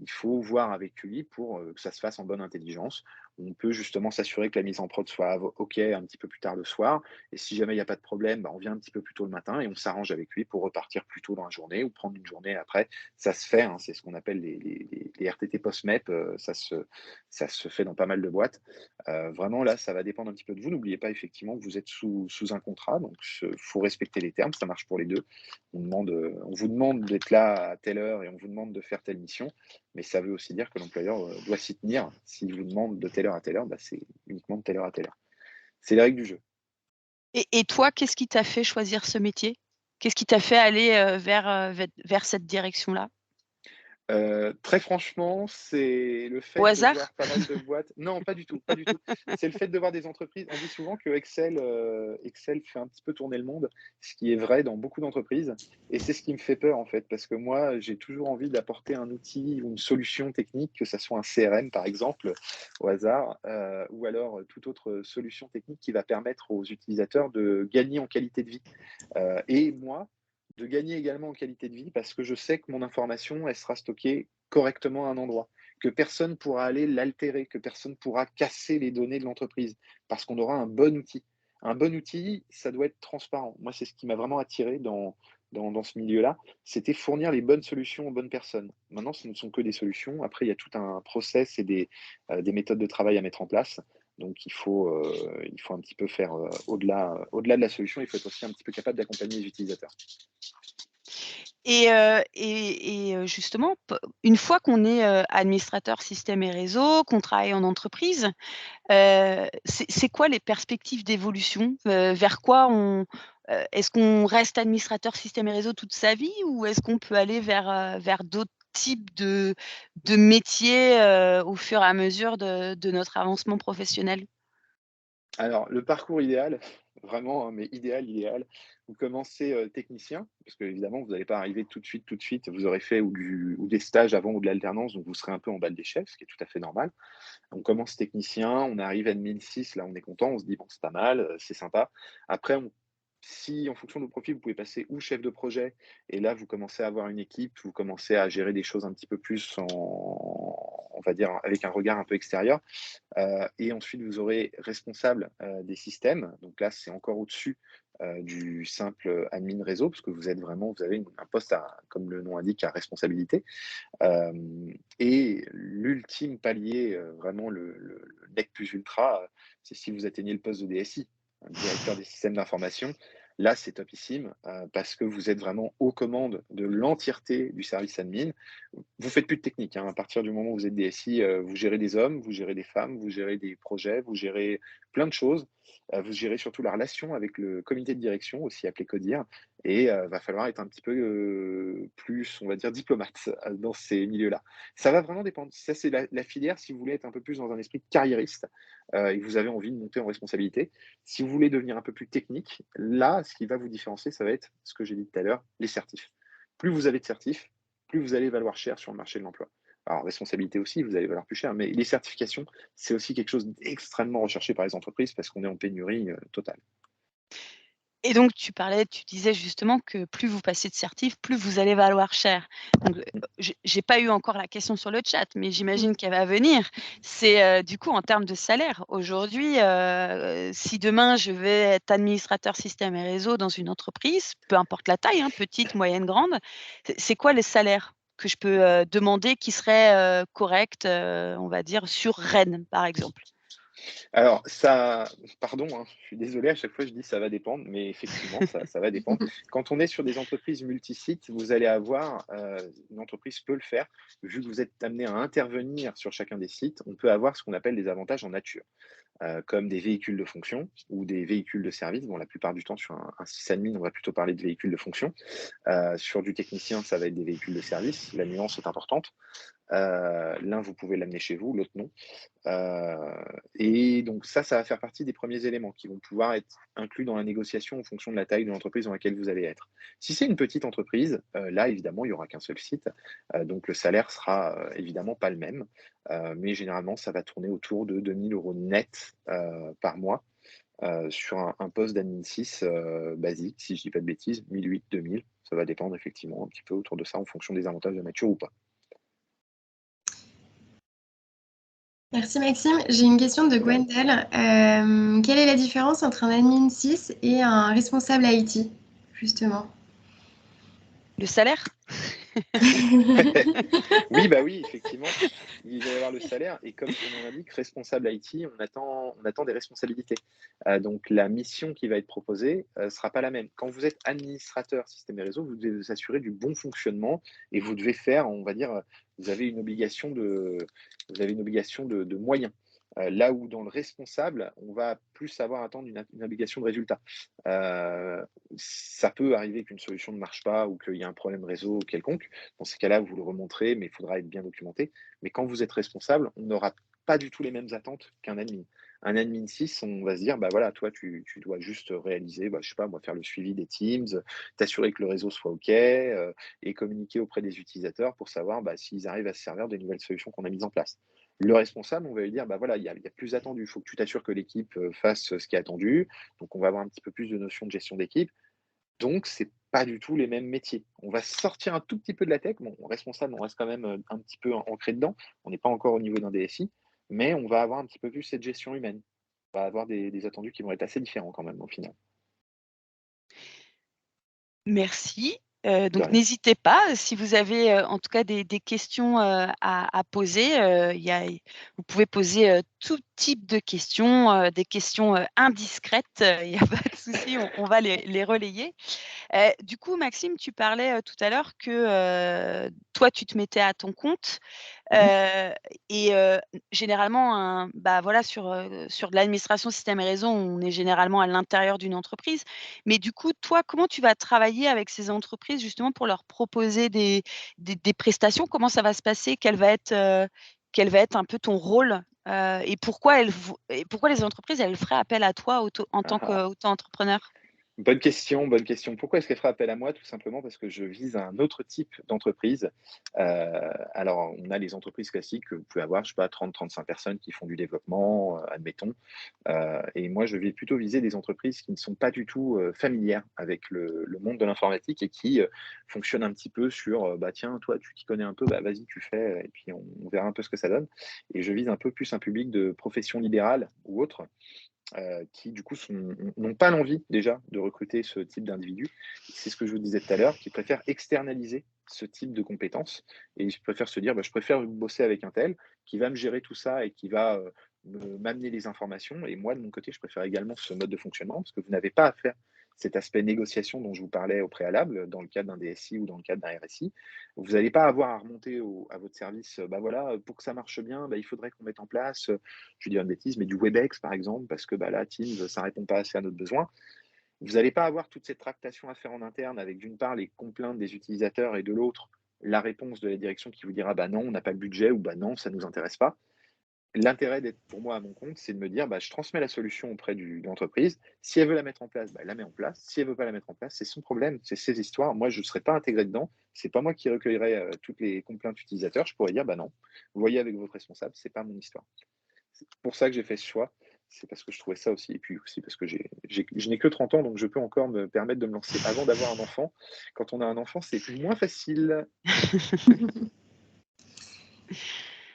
il faut voir avec lui pour, que ça se fasse en bonne intelligence. On peut justement s'assurer que la mise en prod soit OK un petit peu plus tard le soir et si jamais il y a pas de problème, bah, on vient un petit peu plus tôt le matin et on s'arrange avec lui pour repartir plus tôt dans la journée ou prendre une journée après. Ça se fait, hein, c'est ce qu'on appelle les RTT post-MEP, ça se fait dans pas mal de boîtes. Vraiment là, ça va dépendre un petit peu de vous. N'oubliez pas effectivement que vous êtes sous un contrat, donc faut respecter les termes, ça marche pour les 2. On vous demande d'être là à telle heure et on vous demande de faire telle mission, mais ça veut aussi dire que l'employeur, doit s'y tenir. S'il vous demande de telle heure à telle heure, bah, c'est uniquement de telle heure à telle heure. C'est les règles du jeu. Et toi, qu'est-ce qui t'a fait choisir ce métier? Qu'est-ce qui t'a fait aller, vers cette direction-là? Très franchement, c'est le Au fait de hasard? voir pas mal de boîtes non, pas du tout, pas du tout. C'est le fait de voir des entreprises on dit souvent que Excel fait un petit peu tourner le monde, ce qui est vrai dans beaucoup d'entreprises et c'est ce qui me fait peur, en fait, parce que moi, j'ai toujours envie d'apporter un outil ou une solution technique, que ça soit un CRM, par exemple, au hasard, ou alors, toute autre solution technique qui va permettre aux utilisateurs de gagner en qualité de vie. Et moi, de gagner également en qualité de vie parce que je sais que mon information, elle sera stockée correctement à un endroit, que personne pourra aller l'altérer, que personne pourra casser les données de l'entreprise parce qu'on aura un bon outil. Un bon outil, ça doit être transparent. Moi, c'est ce qui m'a vraiment attiré dans ce milieu-là, c'était fournir les bonnes solutions aux bonnes personnes. Maintenant, ce ne sont que des solutions. Après, il y a tout un process et des méthodes de travail à mettre en place. Donc il faut un petit peu faire, au-delà de la solution, il faut être aussi un petit peu capable d'accompagner les utilisateurs. Justement, une fois qu'on est, administrateur système et réseau, qu'on travaille en entreprise, c'est quoi les perspectives d'évolution? Vers quoi est-ce qu'on reste administrateur système et réseau toute sa vie ou est-ce qu'on peut aller vers d'autres types de métiers, au fur et à mesure de notre avancement professionnel? Alors, le parcours idéal, vraiment, hein, mais idéal, idéal, vous commencez, technicien, parce qu'évidemment, vous n'allez pas arriver tout de suite, vous aurez fait ou des stages avant ou de l'alternance, donc vous serez un peu en bas de l'échelle, ce qui est tout à fait normal. On commence technicien, on arrive à 1006, là, on est content, on se dit: «Bon, c'est pas mal, c'est sympa». Après si en fonction de vos profils, vous pouvez passer ou chef de projet et là, vous commencez à avoir une équipe, vous commencez à gérer des choses un petit peu plus on va dire, avec un regard un peu extérieur. Et ensuite, vous aurez responsable des systèmes. Donc là, c'est encore au-dessus du simple admin réseau, parce que vous avez un poste, comme le nom indique, à responsabilité. Et l'ultime palier, vraiment le nec plus ultra, c'est si vous atteignez le poste de DSI, un directeur des systèmes d'information. Là, c'est topissime, parce que vous êtes vraiment aux commandes de l'entièreté du service admin. Vous faites plus de technique, hein. À partir du moment où vous êtes DSI, vous gérez des hommes, vous gérez des femmes, vous gérez des projets, vous gérez plein de choses. Vous gérez surtout la relation avec le comité de direction, aussi appelé CODIR, et va falloir être un petit peu plus, on va dire, diplomate dans ces milieux-là. Ça va vraiment dépendre. Ça, c'est la filière si vous voulez être un peu plus dans un esprit carriériste et que vous avez envie de monter en responsabilité. Si vous voulez devenir un peu plus technique, là, ce qui va vous différencier, ça va être ce que j'ai dit tout à l'heure, les certifs. Plus vous avez de certifs, plus vous allez valoir cher sur le marché de l'emploi. Alors, responsabilité aussi, vous allez valoir plus cher, mais les certifications, c'est aussi quelque chose d'extrêmement recherché par les entreprises parce qu'on est en pénurie totale. Et donc tu disais justement que plus vous passez de certifs, plus vous allez valoir cher. Donc, j'ai pas eu encore la question sur le chat, mais j'imagine qu'elle va venir. C'est, du coup en termes de salaire. Aujourd'hui, si demain je vais être administrateur système et réseau dans une entreprise, peu importe la taille, hein, petite, moyenne, grande, c'est quoi les salaires que je peux, demander qui seraient, corrects, on va dire sur Rennes, par exemple? Alors ça, pardon, hein, je suis désolé, à chaque fois je dis ça va dépendre, mais effectivement, ça va dépendre. Quand on est sur des entreprises multisites, vous allez avoir, une entreprise peut le faire, vu que vous êtes amené à intervenir sur chacun des sites, on peut avoir ce qu'on appelle des avantages en nature, comme des véhicules de fonction ou des véhicules de service. Bon, la plupart du temps, sur un sysadmin, on va plutôt parler de véhicules de fonction. Sur du technicien, ça va être des véhicules de service. La nuance est importante. L'un, vous pouvez l'amener chez vous, l'autre non. Et donc ça va faire partie des premiers éléments qui vont pouvoir être inclus dans la négociation en fonction de la taille de l'entreprise dans laquelle vous allez être. Si c'est une petite entreprise, là, évidemment, il n'y aura qu'un seul site, donc le salaire sera évidemment pas le même, mais généralement, ça va tourner autour de 2 000 € net par mois sur un poste d'admin 6 basique, si je dis pas de bêtises, 1 800, 2 000. Ça va dépendre effectivement un petit peu autour de ça en fonction des avantages de nature ou pas. Merci Maxime. J'ai une question de Gwendal. Quelle est la différence entre un admin 6 et un responsable IT, justement? Le salaire? Oui, bah oui, effectivement, il va y avoir le salaire et comme son nom l'indique, responsable IT, on attend des responsabilités. Donc la mission qui va être proposée, sera pas la même. Quand vous êtes administrateur système et réseau, vous devez vous assurer du bon fonctionnement et vous devez faire, on va dire, vous avez une obligation de moyens. Là où dans le responsable, on va plus attendre une obligation de résultat. Ça peut arriver qu'une solution ne marche pas ou qu'il y a un problème réseau quelconque. Dans ces cas-là, vous le remonterez, mais il faudra être bien documenté. Mais quand vous êtes responsable, on n'aura pas du tout les mêmes attentes qu'un admin. Un admin 6, on va se dire, bah voilà, toi, tu dois juste réaliser, bah, je sais pas, moi, faire le suivi des Teams, t'assurer que le réseau soit OK, et communiquer auprès des utilisateurs pour savoir bah, s'ils arrivent à se servir des nouvelles solutions qu'on a mises en place. Le responsable, on va lui dire, bah voilà, il y a plus attendu, il faut que tu t'assures que l'équipe fasse ce qui est attendu. Donc, on va avoir un petit peu plus de notion de gestion d'équipe. Donc, c'est pas du tout les mêmes métiers. On va sortir un tout petit peu de la tech. Bon, responsable, on reste quand même un petit peu ancré dedans. On n'est pas encore au niveau d'un DSI, mais on va avoir un petit peu plus cette gestion humaine. On va avoir des attendus qui vont être assez différents quand même au final. Merci. De Donc rien. n'hésitez pas, si vous avez, en tout cas des questions, à poser, vous pouvez poser, tout type de questions, des questions, indiscrètes, il y a pas de souci, on va les relayer. Du coup, Maxime, tu parlais, tout à l'heure que, toi, tu te mettais à ton compte, Mmh. heu et généralement voilà, sur de l'administration système et réseau, on est généralement à l'intérieur d'une entreprise. Mais du coup, toi, comment tu vas travailler avec ces entreprises justement pour leur proposer des prestations? Comment ça va se passer? Quel va être un peu ton rôle? Et pourquoi les entreprises, elles feraient appel à toi en Ah tant ah. qu'auto-entrepreneur? Bonne question, bonne question. Pourquoi est-ce qu'elle fera appel à moi? Tout simplement parce que je vise un autre type d'entreprise. Alors, on a les entreprises classiques que vous pouvez avoir, je sais pas, 30-35 personnes qui font du développement, admettons. Et moi, je vais plutôt viser des entreprises qui ne sont pas du tout, familières avec le monde de l'informatique et qui, fonctionnent un petit peu sur, bah, tiens, toi, tu t'y connais un peu, bah, vas-y, tu fais et puis on verra un peu ce que ça donne. Et je vise un peu plus un public de professions libérales ou autres, qui du coup n'ont pas l'envie déjà de recruter ce type d'individu. C'est ce que je vous disais tout à l'heure, qui préfèrent externaliser ce type de compétences et ils préfèrent se dire bah, je préfère bosser avec un tel qui va me gérer tout ça et qui va m'amener les informations. Et moi, de mon côté, je préfère également ce mode de fonctionnement parce que vous n'avez pas à faire cet aspect négociation dont je vous parlais au préalable, dans le cadre d'un DSI ou dans le cadre d'un RSI. Vous n'allez pas avoir à remonter à votre service, bah voilà, pour que ça marche bien, bah, il faudrait qu'on mette en place je vais dire une bêtise, mais du WebEx par exemple, parce que bah, là, Teams, ça ne répond pas assez à notre besoin. Vous n'allez pas avoir toute cette tractation à faire en interne avec d'une part les complaintes des utilisateurs et de l'autre la réponse de la direction qui vous dira bah non, on n'a pas le budget ou bah non, ça ne nous intéresse pas. L'intérêt d'être pour moi à mon compte, c'est de me dire bah, je transmets la solution auprès de l'entreprise. Si elle veut la mettre en place, bah, elle la met en place. Si elle veut pas la mettre en place, c'est son problème, c'est ses histoires. Moi, je ne serai pas intégré dedans. C'est pas moi qui recueillerai toutes les complaintes utilisateurs. Je pourrais dire bah non, vous voyez avec votre responsable, c'est pas mon histoire. C'est pour ça que j'ai fait ce choix. C'est parce que je trouvais ça aussi et puis aussi parce que je n'ai que 30 ans, donc je peux encore me permettre de me lancer avant d'avoir un enfant. Quand on a un enfant, c'est moins facile.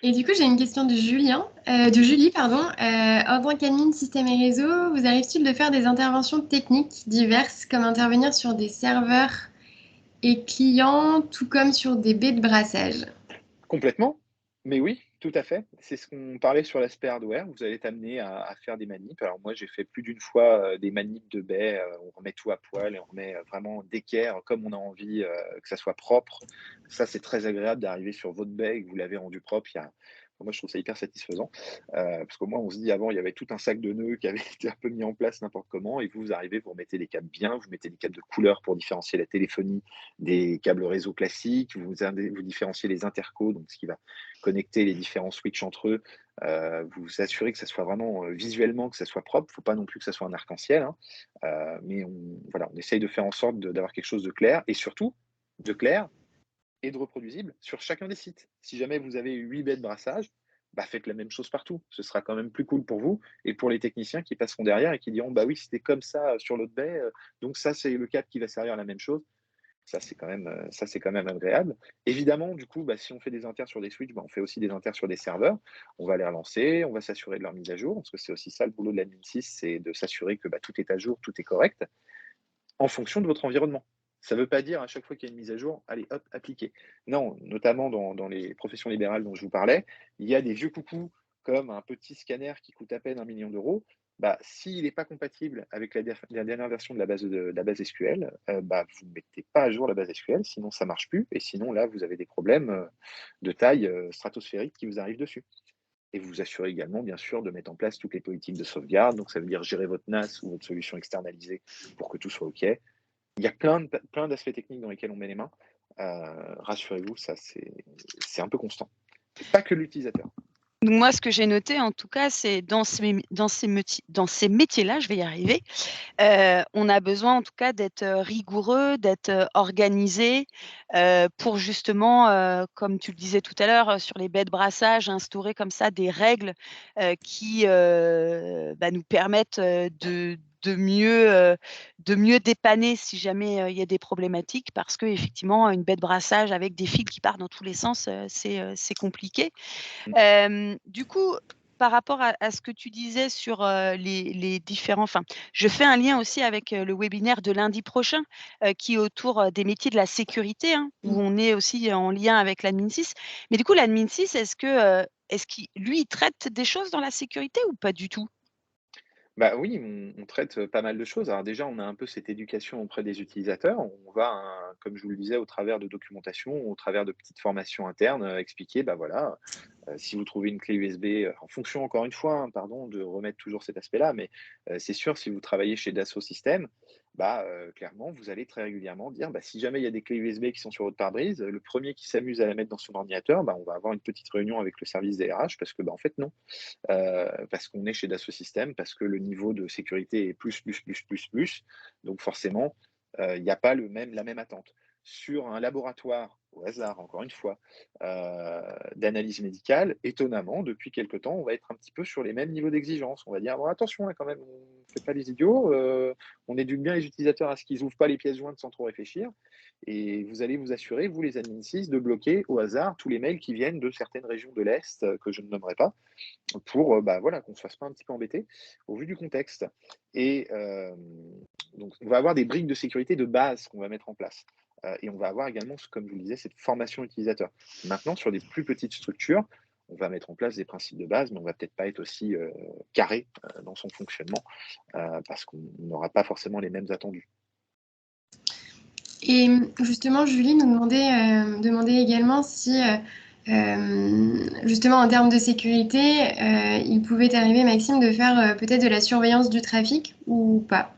Et du coup, j'ai une question de Julie, pardon. En tant qu'admin système et réseau, vous arrive-t-il de faire des interventions techniques diverses, comme intervenir sur des serveurs et clients, tout comme sur des baies de brassage? Complètement, mais oui, tout à fait. C'est ce qu'on parlait sur l'aspect hardware. Vous allez être amené à faire des manips. Alors moi, j'ai fait plus d'une fois, des manips de baies, on remet tout à poil et on remet, vraiment d'équerre comme on a envie, que ça soit propre. Ça, c'est très agréable d'arriver sur votre baie et que vous l'avez rendu propre. Moi, je trouve ça hyper satisfaisant, parce qu'au moins on se dit avant, il y avait tout un sac de nœuds qui avait été un peu mis en place n'importe comment et vous arrivez, vous remettez les câbles bien, vous mettez des câbles de couleur pour différencier la téléphonie des câbles réseau classiques, vous différenciez les intercos, donc ce qui va connecter les différents switches entre eux, vous vous assurez que ça soit vraiment, visuellement, que ça soit propre. Il ne faut pas non plus que ça soit un arc-en-ciel, hein, mais voilà, on essaye de faire en sorte d'avoir quelque chose de clair et surtout de clair et de reproduisible sur chacun des sites. Si jamais vous avez 8 baies de brassage, bah, faites la même chose partout. Ce sera quand même plus cool pour vous et pour les techniciens qui passeront derrière et qui diront bah oui, c'était comme ça sur l'autre baie, donc ça c'est le câble qui va servir à la même chose. Ça, c'est quand même agréable. Évidemment, du coup, bah, si on fait des inters sur des switches, bah, on fait aussi des inters sur des serveurs. On va les relancer, on va s'assurer de leur mise à jour, parce que c'est aussi ça le boulot de l'admin 6, c'est de s'assurer que bah, tout est à jour, tout est correct, en fonction de votre environnement. Ça ne veut pas dire à chaque fois qu'il y a une mise à jour, allez hop, appliquer. Non, notamment dans les professions libérales dont je vous parlais, il y a des vieux coucous comme un petit scanner qui coûte à peine 1 million d'euros. Bah, s'il n'est pas compatible avec la dernière version de la base SQL, bah, vous ne mettez pas à jour la base SQL, sinon ça ne marche plus. Et sinon, là, vous avez des problèmes de taille stratosphérique qui vous arrivent dessus. Et vous vous assurez également, bien sûr, de mettre en place toutes les politiques de sauvegarde. Donc, ça veut dire gérer votre NAS ou votre solution externalisée pour que tout soit OK. Il y a plein d'aspects techniques dans lesquels on met les mains. Rassurez-vous, ça, c'est un peu constant. Et pas que l'utilisateur. Moi, ce que j'ai noté, en tout cas, c'est dans ces métiers-là, je vais y arriver, on a besoin, en tout cas, d'être, rigoureux, d'être, organisé, pour justement, comme tu le disais tout à l'heure, sur les baies de brassage, instaurer comme ça des règles, qui, bah, nous permettent, de mieux dépanner si jamais, il y a des problématiques. Parce qu'effectivement, une baie de brassage avec des fils qui partent dans tous les sens, c'est compliqué. Mmh. Du coup, par rapport à ce que tu disais sur, les différents enfin, je fais un lien aussi avec, le webinaire de lundi prochain, qui est autour, des métiers de la sécurité, hein, où Mhm. on est aussi en lien avec l'admin 6. Mais du coup, l'admin 6, est-ce qu'il lui, il traite des choses dans la sécurité ou pas du tout? Bah oui, on traite pas mal de choses. Alors déjà, on a un peu cette éducation auprès des utilisateurs. On va, comme je vous le disais, au travers de documentation, au travers de petites formations internes, expliquer, bah voilà, si vous trouvez une clé USB, en fonction encore une fois, hein, pardon de remettre toujours cet aspect-là, mais c'est sûr si vous travaillez chez Dassault Systèmes, clairement, vous allez très régulièrement dire, si jamais il y a des clés USB qui sont sur votre pare-brise, le premier qui s'amuse à la mettre dans son ordinateur, on va avoir une petite réunion avec le service des RH parce que, en fait, non. Parce qu'on est chez Dassault Systèmes, parce que le niveau de sécurité est plus, plus, plus, plus, plus. Donc forcément, il n'y a pas la même attente. Sur un laboratoire, au hasard, encore une fois, d'analyse médicale, étonnamment, depuis quelque temps, on va être un petit peu sur les mêmes niveaux d'exigence. On va dire, bon, attention, là, quand même, on ne fait pas les idiots, on éduque bien les utilisateurs à ce qu'ils n'ouvrent pas les pièces jointes sans trop réfléchir, et vous allez vous assurer, vous les admin 6, de bloquer au hasard tous les mails qui viennent de certaines régions de l'Est, que je ne nommerai pas, pour voilà, qu'on ne se fasse pas un petit peu embêter au vu du contexte. Et donc, on va avoir des briques de sécurité de base qu'on va mettre en place. Et on va avoir également, comme je vous le disais, cette formation utilisateur. Maintenant, sur des plus petites structures, on va mettre en place des principes de base, mais on ne va peut-être pas être aussi carré dans son fonctionnement parce qu'on n'aura pas forcément les mêmes attendus. Et justement, Julie nous demandait également si, justement, en termes de sécurité, il pouvait arriver, Maxime, de faire peut-être de la surveillance du trafic ou pas.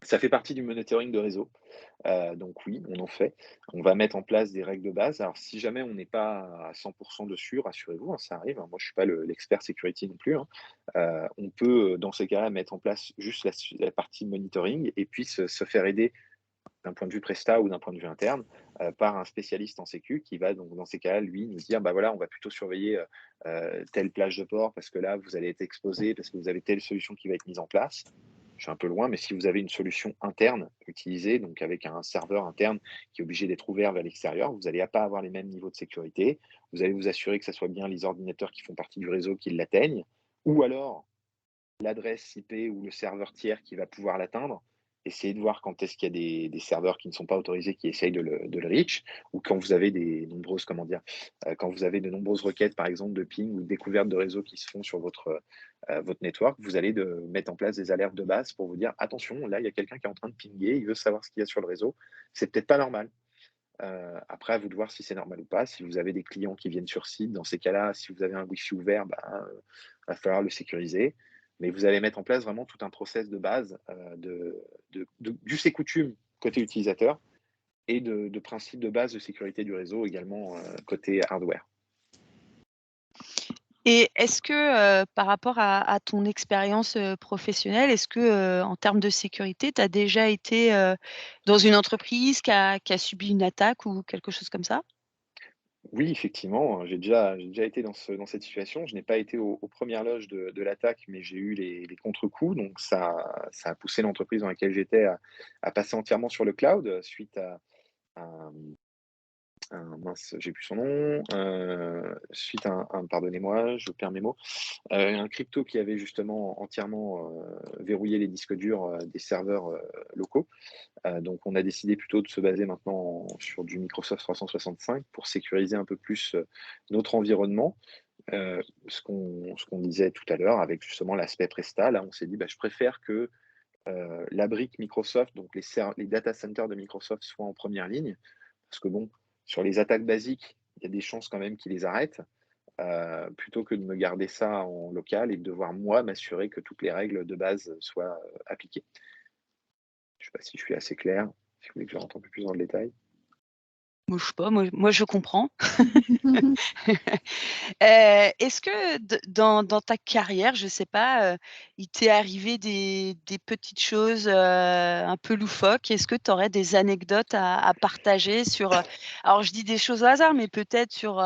Ça fait partie du monitoring de réseau. Donc oui, on en fait. On va mettre en place des règles de base. Alors si jamais on n'est pas à 100% dessus, rassurez-vous, ça arrive, hein. Moi, je suis pas l'expert security non plus, hein. On peut, dans ces cas-là, mettre en place juste la partie monitoring et puis se faire aider d'un point de vue Presta ou d'un point de vue interne, par un spécialiste en sécu qui va donc dans ces cas-là, lui, nous dire, voilà, on va plutôt surveiller telle plage de port parce que là, vous allez être exposé, parce que vous avez telle solution qui va être mise en place. Je suis un peu loin, mais si vous avez une solution interne utilisée, donc avec un serveur interne qui est obligé d'être ouvert vers l'extérieur, vous n'allez pas avoir les mêmes niveaux de sécurité. Vous allez vous assurer que ce soit bien les ordinateurs qui font partie du réseau qui l'atteignent, ou alors l'adresse IP ou le serveur tiers qui va pouvoir l'atteindre. Essayez de voir quand est-ce qu'il y a des serveurs qui ne sont pas autorisés qui essayent de le reach, ou quand vous avez quand vous avez de nombreuses requêtes, par exemple, de ping ou de découverte de réseau qui se font sur votre network, vous allez mettre en place des alertes de base pour vous dire, attention, là, il y a quelqu'un qui est en train de pinguer, il veut savoir ce qu'il y a sur le réseau. C'est peut-être pas normal. Après, à vous de voir si c'est normal ou pas. Si vous avez des clients qui viennent sur site, dans ces cas-là, si vous avez un Wi-Fi ouvert, va falloir le sécuriser. Mais vous allez mettre en place vraiment tout un process de base du c'est coutume côté utilisateur et de principes de base de sécurité du réseau également côté hardware. Et est-ce que, par rapport à ton expérience, professionnelle, est-ce que, en termes de sécurité, tu as déjà été, dans une entreprise qui a subi une attaque ou quelque chose comme ça? Oui, effectivement, j'ai déjà été dans cette situation. Je n'ai pas été aux premières loges de l'attaque, mais j'ai eu les contre-coups. Donc ça a poussé l'entreprise dans laquelle j'étais à passer entièrement sur le cloud, suite à mince, j'ai plus son nom, suite à pardonnez-moi, je perds mes mots, un crypto qui avait justement entièrement, verrouillé les disques durs, des serveurs, locaux. Donc on a décidé plutôt de se baser maintenant sur du Microsoft 365 pour sécuriser un peu plus, notre environnement. Ce qu'on disait tout à l'heure avec justement l'aspect Presta, là on s'est dit: «Je préfère que, la brique Microsoft, donc les data centers de Microsoft soient en première ligne». Parce que bon, sur les attaques basiques, il y a des chances quand même qu'ils les arrêtent, plutôt que de me garder ça en local et de devoir moi m'assurer que toutes les règles de base soient, appliquées. Je ne sais pas si je suis assez clair, si vous voulez que je rentre un peu plus dans le détail? Moi, je sais pas, moi je comprends. Est-ce que dans ta carrière, je sais pas, il t'est arrivé des petites choses, un peu loufoques? Est-ce que tu aurais des anecdotes à partager sur, alors je dis des choses au hasard, mais peut-être sur,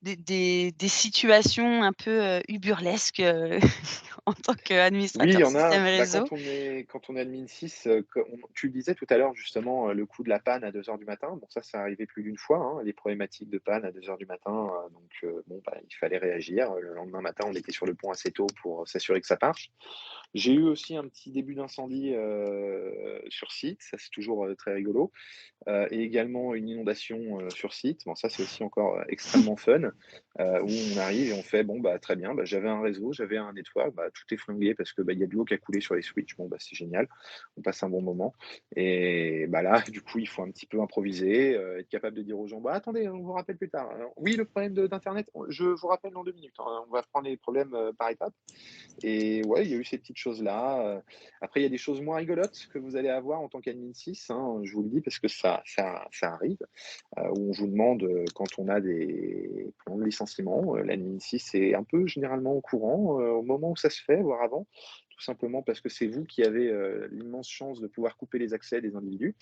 des situations un peu, uburlesques, en tant Oui, il qu'administrateur y en a. système réseau? Quand on est admin 6, tu le disais tout à l'heure justement, le coup de la panne à 2 heures du matin. Bon ça arrivait plus d'une fois, hein, les problématiques de panne à 2 heures du matin, donc bon, il fallait réagir. Le lendemain matin, on était sur le pont assez tôt pour s'assurer que ça marche. J'ai eu aussi un petit début d'incendie, sur site, ça c'est toujours, très rigolo. Et également une inondation, sur site. Bon ça, c'est aussi encore, extrêmement fun, où on arrive et on fait: «Bon, très bien, j'avais un réseau, j'avais un network, tout est flingué parce que, il y a de l'eau qui a coulé sur les switches». Bon, c'est génial, on passe un bon moment et là, du coup, il faut un petit peu improviser, être capable de dire aux gens: attendez, on vous rappelle plus tard. Oui, le problème d'internet, je vous rappelle dans 2 minutes, hein, on va prendre les problèmes, par étapes». Et ouais, il y a eu ces petites choses-là. Après, il y a des choses moins rigolotes que vous allez avoir en tant qu'admin 6, hein, je vous le dis parce que ça arrive, où on vous demande, quand on a des plans de licenciement, l'admin 6 est un peu généralement au courant, au moment où ça se fait, voire avant. Tout simplement parce que c'est vous qui avez, l'immense chance de pouvoir couper les accès des individus.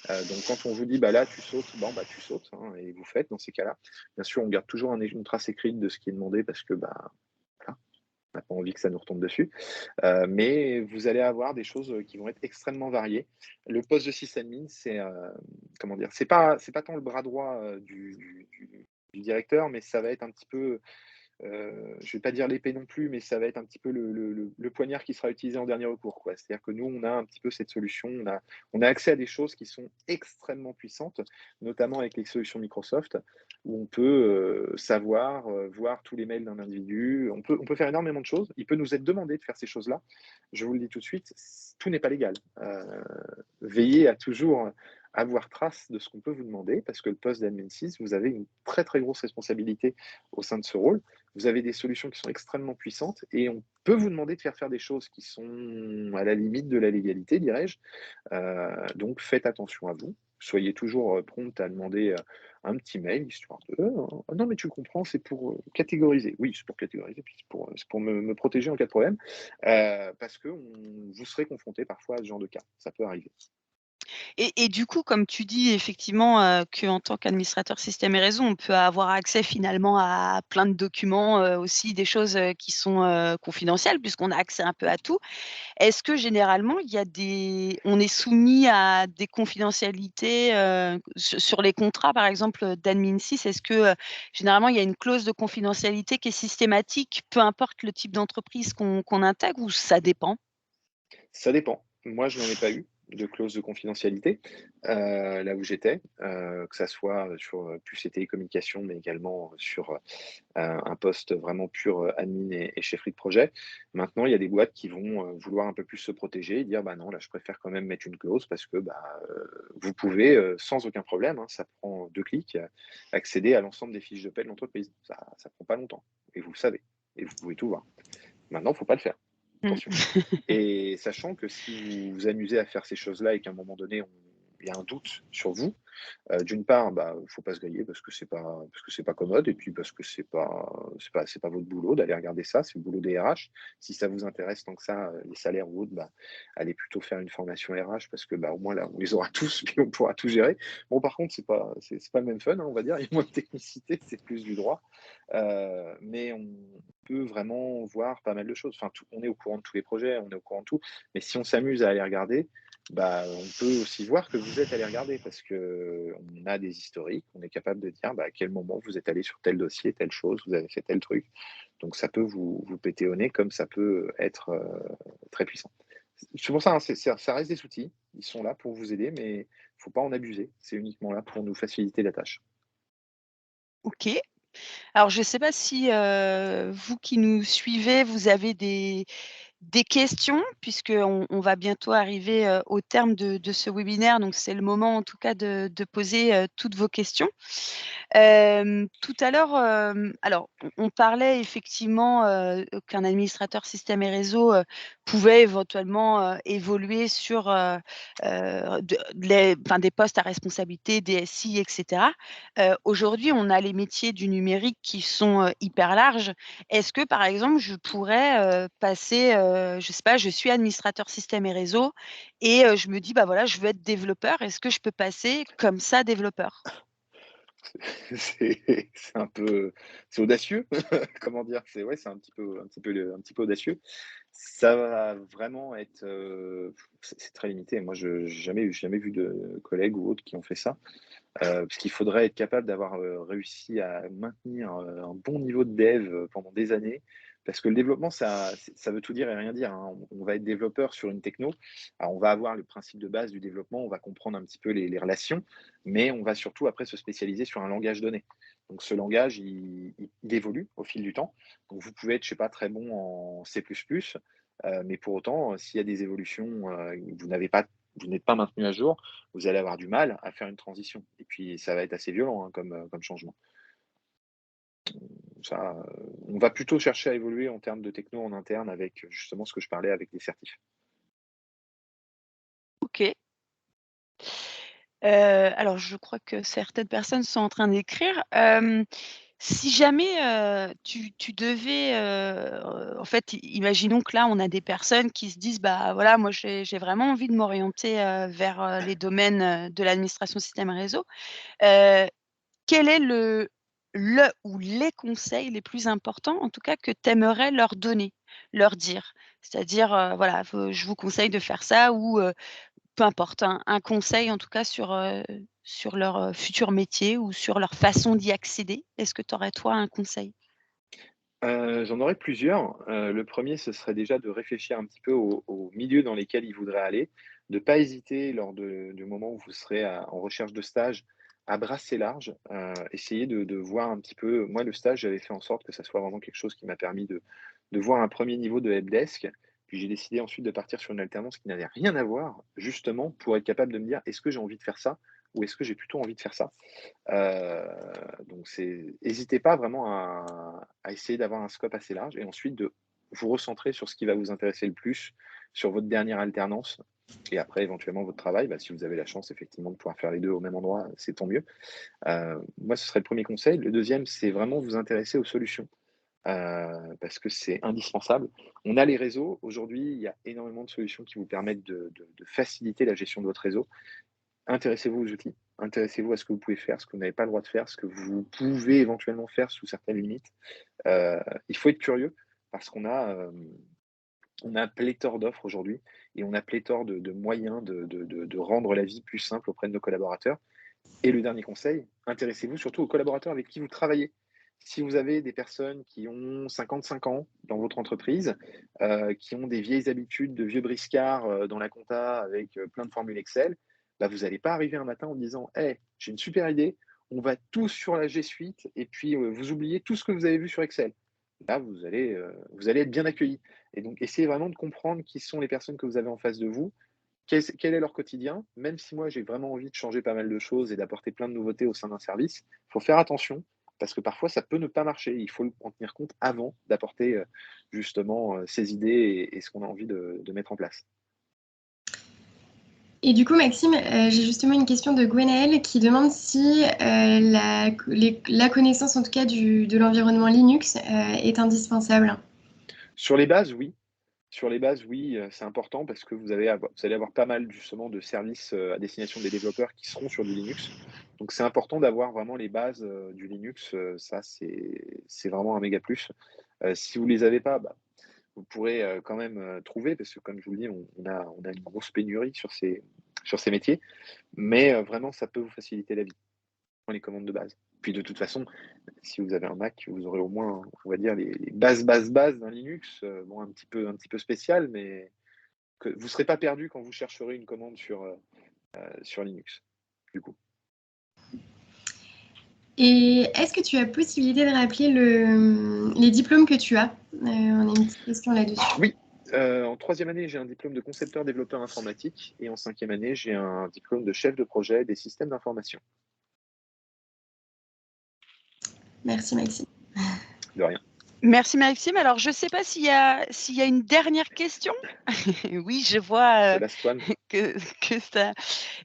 Donc quand on vous dit: «Bah, là, tu sautes», bon, bah, tu sautes, hein, et vous faites dans ces cas-là. Bien sûr, on garde toujours une trace écrite de ce qui est demandé parce que, bah, voilà, on n'a pas envie que ça nous retombe dessus. Mais vous allez avoir des choses, qui vont être extrêmement variées. Le poste de sysadmin, c'est, comment dire? C'est pas tant le bras droit, du directeur, mais ça va être un petit peu, je vais pas dire l'épée non plus, mais ça va être un petit peu le poignard qui sera utilisé en dernier recours, quoi. C'est-à-dire que nous, on a un petit peu cette solution, on a accès à des choses qui sont extrêmement puissantes, notamment avec les solutions Microsoft, où on peut, savoir, voir tous les mails d'un individu. On peut faire énormément de choses. Il peut nous être demandé de faire ces choses-là. Je vous le dis tout de suite, tout n'est pas légal. Veillez à toujours avoir trace de ce qu'on peut vous demander, parce que le poste d'admin 6, vous avez une très, très grosse responsabilité au sein de ce rôle. Vous avez des solutions qui sont extrêmement puissantes et on peut vous demander de faire des choses qui sont à la limite de la légalité, dirais-je. Donc faites attention à vous. Soyez toujours, prompte à demander, un petit mail histoire de: «Ah non mais tu comprends, c'est pour, catégoriser». Oui, c'est pour catégoriser, puis c'est pour me protéger en cas de problème, parce que vous serez confronté parfois à ce genre de cas. Ça peut arriver. Et du coup, comme tu dis effectivement, qu'en tant qu'administrateur système et réseau, on peut avoir accès finalement à plein de documents, aussi des choses, qui sont, confidentielles puisqu'on a accès un peu à tout. Est-ce que généralement il y a on est soumis à des confidentialités, sur les contrats par exemple, d'admin 6? Est-ce que, généralement il y a une clause de confidentialité qui est systématique, peu importe le type d'entreprise qu'on intègre ou ça dépend? Ça dépend. Moi, je n'en ai pas eu de clause de confidentialité, là où j'étais, que ça soit, sur, plus les télécommunications, mais également sur, un poste vraiment pur, admin et chefferie de projet. Maintenant, il y a des boîtes qui vont, vouloir un peu plus se protéger et dire: «Bah, non, là, je préfère quand même mettre une clause parce que, bah, vous pouvez, sans aucun problème, hein, ça prend 2 clics, accéder à l'ensemble des fiches de paie de l'entreprise». Ça prend pas longtemps et vous le savez et vous pouvez tout voir. Maintenant, il faut pas le faire, Mmh. attention. Et sachant que si vous vous amusez à faire ces choses-là et qu'à un moment donné, il y a un doute sur vous, d'une part, bah, faut pas se griller parce que c'est pas commode et puis parce que c'est pas votre boulot d'aller regarder ça, c'est le boulot des RH. Si ça vous intéresse tant que ça, les salaires ou autres, bah, allez plutôt faire une formation RH parce que, bah, au moins là, on les aura tous puis on pourra tout gérer. Bon, par contre, c'est pas le même fun, hein, on va dire, il y a moins de technicité, c'est plus du droit, mais on peut vraiment voir pas mal de choses. Enfin, on est au courant de tous les projets, on est au courant de tout, mais si on s'amuse à aller regarder, bah, on peut aussi voir que vous êtes allé regarder parce qu'on a des historiques, on est capable de dire, bah, à quel moment vous êtes allé sur tel dossier, telle chose, vous avez fait tel truc. Donc ça peut vous péter au nez comme ça peut être, très puissant. C'est pour ça, hein, ça reste des outils, ils sont là pour vous aider, mais faut pas en abuser. C'est uniquement là pour nous faciliter la tâche. OK. Alors je ne sais pas si, vous qui nous suivez, vous avez des questions puisqu'on va bientôt arriver, au terme de ce webinaire, donc c'est le moment en tout cas de poser, toutes vos questions. Tout à l'heure, alors on parlait effectivement, qu'un administrateur système et réseau, pouvait éventuellement, évoluer sur, des postes à responsabilité, DSI et cetera. Aujourd'hui, on a les métiers du numérique qui sont, hyper larges. Est-ce que, par exemple, je pourrais, passer, je sais pas, je suis administrateur système et réseau et je me dis: «Bah, voilà, je veux être développeur». Est-ce que je peux passer comme ça développeur? C'est un peu c'est audacieux, comment dire? C'est un petit peu audacieux. Ça va vraiment être, c'est très limité. Moi, je j'ai jamais vu de collègues ou autres qui ont fait ça, parce qu'il faudrait être capable d'avoir, réussi à maintenir, un bon niveau de dev, pendant des années. Parce que le développement, ça veut tout dire et rien dire, hein. On va être développeur sur une techno. Alors, on va avoir le principe de base du développement, on va comprendre un petit peu les relations, mais on va surtout après se spécialiser sur un langage donné. Donc ce langage, il évolue au fil du temps. Donc vous pouvez être, je sais pas, très bon en C++, mais pour autant, s'il y a des évolutions, vous n'êtes pas maintenu à jour, vous allez avoir du mal à faire une transition et puis ça va être assez violent, hein, comme changement. on va plutôt chercher à évoluer en termes de techno en interne avec justement ce que je parlais avec les certifs. OK. Alors je crois que certaines personnes sont en train d'écrire. Si jamais, tu devais, en fait, imaginons que là, on a des personnes qui se disent: «Bah, voilà, moi j'ai vraiment envie de m'orienter, vers, les domaines, de l'administration système et réseau». Heu, Quel est le ou les conseils les plus importants, en tout cas, que tu aimerais leur donner, leur dire? C'est-à-dire, voilà, je vous conseille de faire ça ou, peu importe, un conseil en tout cas sur leur, futur métier ou sur leur façon d'y accéder. Est-ce que tu aurais toi un conseil? J'en aurais plusieurs. Le premier, ce serait déjà de réfléchir un petit peu au milieu dans lesquels ils voudraient aller, de pas hésiter lors du moment où vous serez en recherche de stage à brasser large, essayer de voir un petit peu moi, le stage, j'avais fait en sorte que ça soit vraiment quelque chose qui m'a permis de voir un premier niveau de helpdesk. Puis j'ai décidé ensuite de partir sur une alternance qui n'avait rien à voir, justement pour être capable de me dire: «Est-ce que j'ai envie de faire ça? Ou est-ce que j'ai plutôt envie de faire ça?» Donc hésitez pas vraiment à essayer d'avoir un scope assez large et ensuite de vous recentrer sur ce qui va vous intéresser le plus, sur votre dernière alternance et après éventuellement votre travail. Bah, si vous avez la chance effectivement de pouvoir faire les 2 au même endroit, c'est tant mieux. Moi, ce serait le premier conseil. Le deuxième, c'est vraiment vous intéresser aux solutions, parce que c'est indispensable. On a les réseaux. Aujourd'hui, il y a énormément de solutions qui vous permettent de faciliter la gestion de votre réseau. Intéressez-vous aux outils, intéressez-vous à ce que vous pouvez faire, ce que vous n'avez pas le droit de faire, ce que vous pouvez éventuellement faire sous certaines limites. Heu, il faut être curieux parce on a pléthore d'offres aujourd'hui et on a pléthore de moyens de rendre la vie plus simple auprès de nos collaborateurs. Et le dernier conseil, intéressez-vous surtout aux collaborateurs avec qui vous travaillez. Si vous avez des personnes qui ont 55 ans dans votre entreprise, qui ont des vieilles habitudes de vieux briscards, dans la compta avec, plein de formules Excel, bah, vous n'allez pas arriver un matin en disant: «Hey, j'ai une super idée, on va tous sur la G Suite et puis, vous oubliez tout ce que vous avez vu sur Excel». Là, vous allez être bien accueillis et donc essayez vraiment de comprendre qui sont les personnes que vous avez en face de vous, quel est leur quotidien? Même si moi j'ai vraiment envie de changer pas mal de choses et d'apporter plein de nouveautés au sein d'un service, il faut faire attention parce que parfois ça peut ne pas marcher. Il faut en tenir compte avant d'apporter, justement, ces idées et ce qu'on a envie de mettre en place. Et du coup, Maxime, j'ai justement une question de Gwenaëlle qui demande si la connaissance, en tout cas, de l'environnement Linux est indispensable. Sur les bases, oui. Sur les bases, oui, c'est important parce que vous allez avoir pas mal justement de services, à destination des développeurs qui seront sur du Linux. Donc c'est important d'avoir vraiment les bases, du Linux, ça c'est vraiment un méga plus. Si vous les avez pas, bah, vous pourrez, quand même, trouver parce que comme je vous le dis, on a une grosse pénurie sur ces métiers. Mais, vraiment ça peut vous faciliter la vie, dans les commandes de base. Puis de toute façon, si vous avez un Mac, vous aurez au moins, on va dire les bases d'un Linux, bon un petit peu spécial, mais que vous ne serez pas perdu quand vous chercherez une commande sur Linux, du coup. Et est-ce que tu as possibilité de rappeler les diplômes que tu as? On a une petite question là-dessus. Oui, en troisième année, j'ai un diplôme de concepteur développeur informatique et en cinquième année, j'ai un diplôme de chef de projet des systèmes d'information. Merci, Maxime. De rien. Merci Maxime. Alors je ne sais pas s'il y a une dernière question? Oui, je vois, The last one. que ça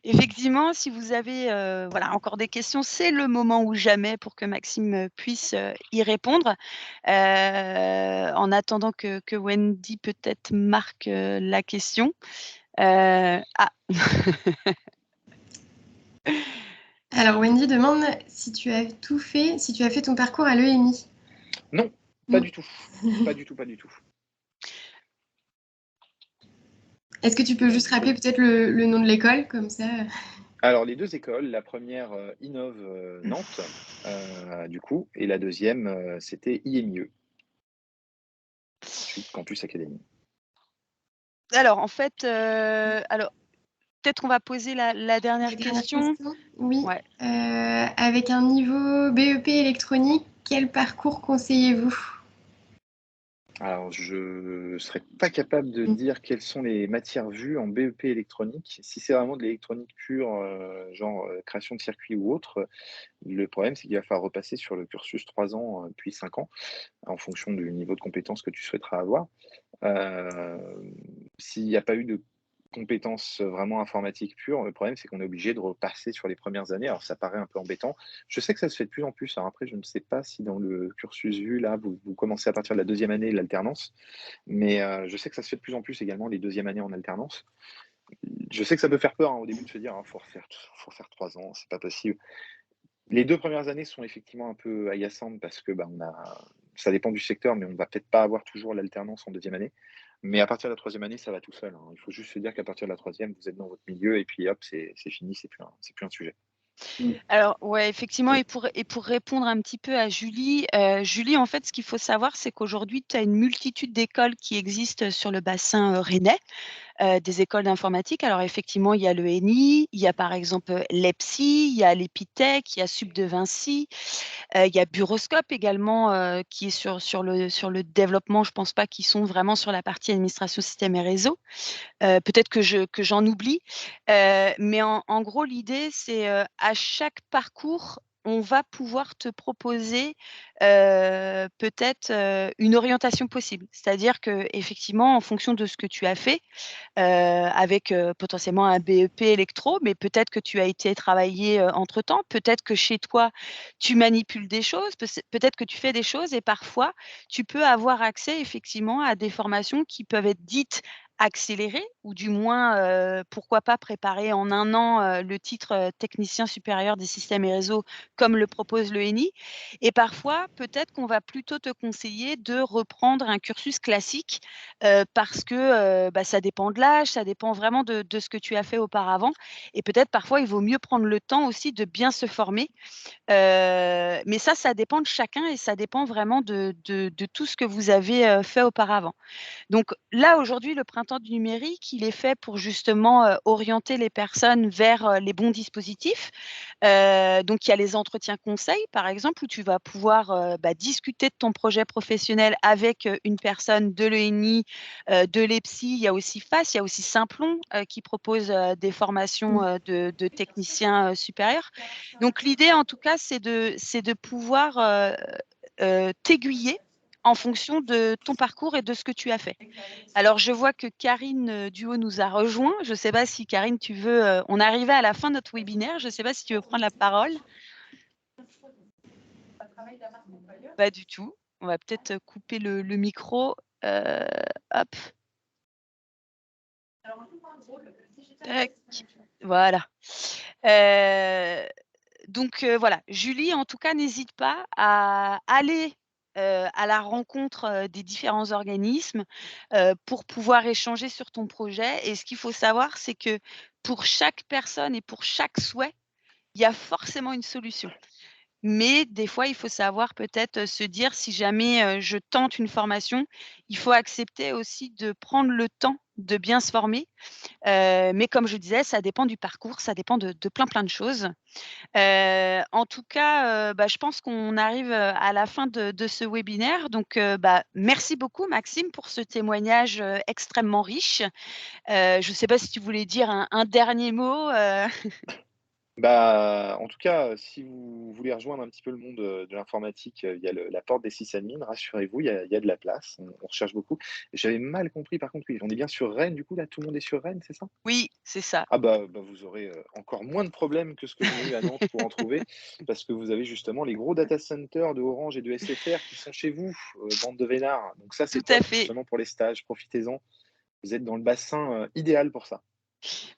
effectivement, si vous avez, voilà, encore des questions, c'est le moment ou jamais pour que Maxime, puisse, y répondre. En attendant que Wendy peut-être marque, la question. Ah! Alors, Wendy demande si tu as tout fait, si tu as fait ton parcours à l'ENI. Non, pas du tout. Pas du tout, pas du tout. Est-ce que tu peux juste rappeler peut-être le nom de l'école, comme ça? Alors les 2 écoles, la première re Innov, Nantes, du coup et la deuxième c'était IMIE, Ensuite Campus Académie. Alors en fait, alors peut-être qu'on va poser la La dernière dernière question? question? Oui. Ouais. Avec un niveau BEP électronique, quel parcours conseillez-vous? Alors, je ne serais pas capable de Mmh. dire quelles sont les matières vues en BEP électronique. Si c'est vraiment de l'électronique pure, genre, création de circuits ou autre, le problème, c'est qu'il va falloir repasser sur le cursus 3 ans, puis 5 ans, en fonction du niveau de compétence que tu souhaiteras avoir. S'il n'y a pas eu de compétences vraiment informatiques pures, le problème, c'est qu'on est obligé de repasser sur les premières années. Alors ça paraît un peu embêtant. Je sais que ça se fait de plus en plus. Alors après, je ne sais pas si dans le cursus VU, là, vous commencez à partir de la deuxième année l'alternance, mais je sais que ça se fait de plus en plus également les deuxièmes années en alternance. Je sais que ça peut faire peur, hein, au début de se dire: «Ah, faut refaire 3 ans, c'est pas possible». Les 2 premières années sont effectivement un peu agaçantes parce que, bah, ça dépend du secteur, mais on va peut-être pas avoir toujours l'alternance en deuxième année. Mais à partir de la troisième année, ça va tout seul, hein. Il faut juste se dire qu'à partir de la troisième, vous êtes dans votre milieu et puis hop, c'est fini, c'est plus un sujet. Mmh. Alors ouais, effectivement et pour répondre un petit peu à Julie, Julie, en fait, ce qu'il faut savoir, c'est qu'aujourd'hui, tu as une multitude d'écoles qui existent sur le bassin, rennais. Des écoles d'informatique. Alors effectivement, il y a l'ENI, il y a par exemple, l'EPSI, il y a l'EPITech, il y a Sup de Vinci, il y a Buroscope également, qui est sur le développement. Je pense pas qu'ils sont vraiment sur la partie administration système et réseau. Peut-être que j'en oublie, mais en gros, l'idée, c'est, à chaque parcours, on va pouvoir te proposer, peut-être, une orientation possible. C'est-à-dire qu'effectivement, en fonction de ce que tu as fait, avec, potentiellement un BEP électro, mais peut-être que tu as été travailler, entre-temps. Peut-être que chez toi, tu manipules des choses, peut-être que tu fais des choses et parfois, tu peux avoir accès effectivement à des formations qui peuvent être dites accélérées ou du moins, pourquoi pas préparer en 1 an, le titre, technicien supérieur des systèmes et réseaux comme le propose l'ENI et parfois, peut-être qu'on va plutôt te conseiller de reprendre un cursus classique parce que, bah, ça dépend de l'âge, ça dépend vraiment de ce que tu as fait auparavant et peut-être parfois il vaut mieux prendre le temps aussi de bien se former. Mais ça dépend de chacun et ça dépend vraiment de tout ce que vous avez, fait auparavant. Donc là, aujourd'hui, le printemps du numérique, il est fait pour justement, orienter les personnes vers, les bons dispositifs. Donc il y a les entretiens conseils, par exemple, où tu vas pouvoir, bah, discuter de ton projet professionnel avec, une personne de l'ENI, de l'EPSI. Il y a aussi FACE, il y a aussi Simplon, qui propose, des formations, Mmh. de techniciens, supérieurs. Donc l'idée, en tout cas, c'est de pouvoir, t'aiguiller en fonction de ton parcours et de ce que tu as fait. Alors je vois que Karine, Duo nous a rejoint. Je ne sais pas si Karine tu veux, on est arrivé à la fin de notre webinaire. Je ne sais pas si tu veux prendre la parole? Pas du tout. On va peut-être, couper le micro, hop, tac, voilà. Heu, voilà, Julie, en tout cas, n'hésite pas à aller, à la rencontre, des différents organismes, pour pouvoir échanger sur ton projet et ce qu'il faut savoir, c'est que pour chaque personne et pour chaque souhait, il y a forcément une solution. Mais des fois, il faut savoir peut-être, se dire si jamais, je tente une formation, il faut accepter aussi de prendre le temps de bien se former. Mais comme je disais, ça dépend du parcours, ça dépend de plein, plein de choses. En tout cas, bah, je pense qu'on arrive, à la fin de ce webinaire. Donc, bah, merci beaucoup Maxime pour ce témoignage, extrêmement riche. Je ne sais pas si tu voulais dire un dernier mot, Bah, en tout cas, si vous voulez rejoindre un petit peu le monde, de l'informatique, il y a la porte des sysadmins, rassurez-vous, il y a de la place, on recherche beaucoup. J'avais mal compris par contre, oui, on est bien sur Rennes du coup là, tout le monde est sur Rennes, c'est ça? Oui, c'est ça. Ah bah, vous aurez, encore moins de problèmes que ce que j'en ai eu à Nantes pour en trouver, parce que vous avez justement les gros data centers de Orange et de SFR qui sont chez vous, bande de vénards. Donc ça, c'est Tout à top fait. justement pour les stages, profitez-en. Vous êtes dans le bassin, idéal pour ça.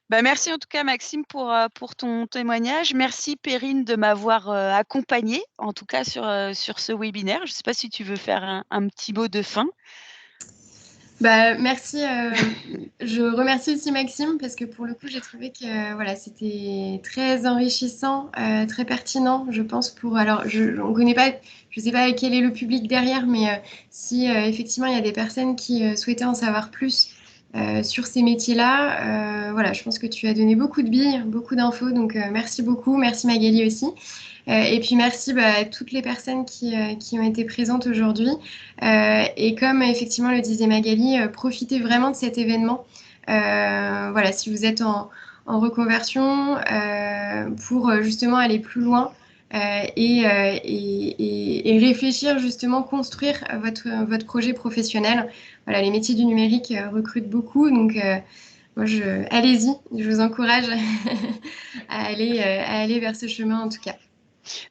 Bah, merci en tout cas Maxime pour ton témoignage. Merci Perrine de m'avoir, accompagnée, en tout cas sur ce webinaire. Je ne sais pas si tu veux faire un petit mot de fin? Bah, merci. Je remercie aussi Maxime parce que pour le coup, j'ai trouvé que voilà, c'était très enrichissant, très pertinent, je pense. Alors, on connaît pas, je sais pas quel est le public derrière, mais si effectivement il y a des personnes qui souhaitaient en savoir plus sur ces métiers-là. Voilà, je pense que tu as donné beaucoup de billes, beaucoup d'infos, donc merci beaucoup. Merci Magali aussi. Et puis merci à toutes les personnes qui ont été présentes aujourd'hui. Et comme effectivement le disait Magali, profitez vraiment de cet événement. Voilà, si vous êtes en reconversion, pour justement aller plus loin. Et réfléchir justement, construire votre projet professionnel. Voilà, les métiers du numérique recrutent beaucoup, donc moi allez-y, je vous encourage à aller vers ce chemin en tout cas.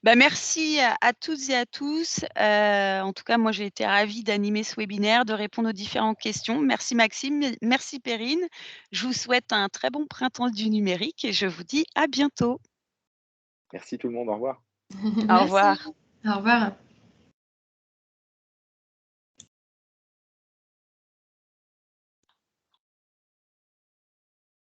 Bah, merci à toutes et à tous. En tout cas, moi, j'ai été ravie d'animer ce webinaire, de répondre aux différentes questions. Merci Maxime, merci Perrine. Je vous souhaite un très bon printemps du numérique et je vous dis à bientôt. Merci tout le monde, au revoir. Au Merci. revoir. Au revoir.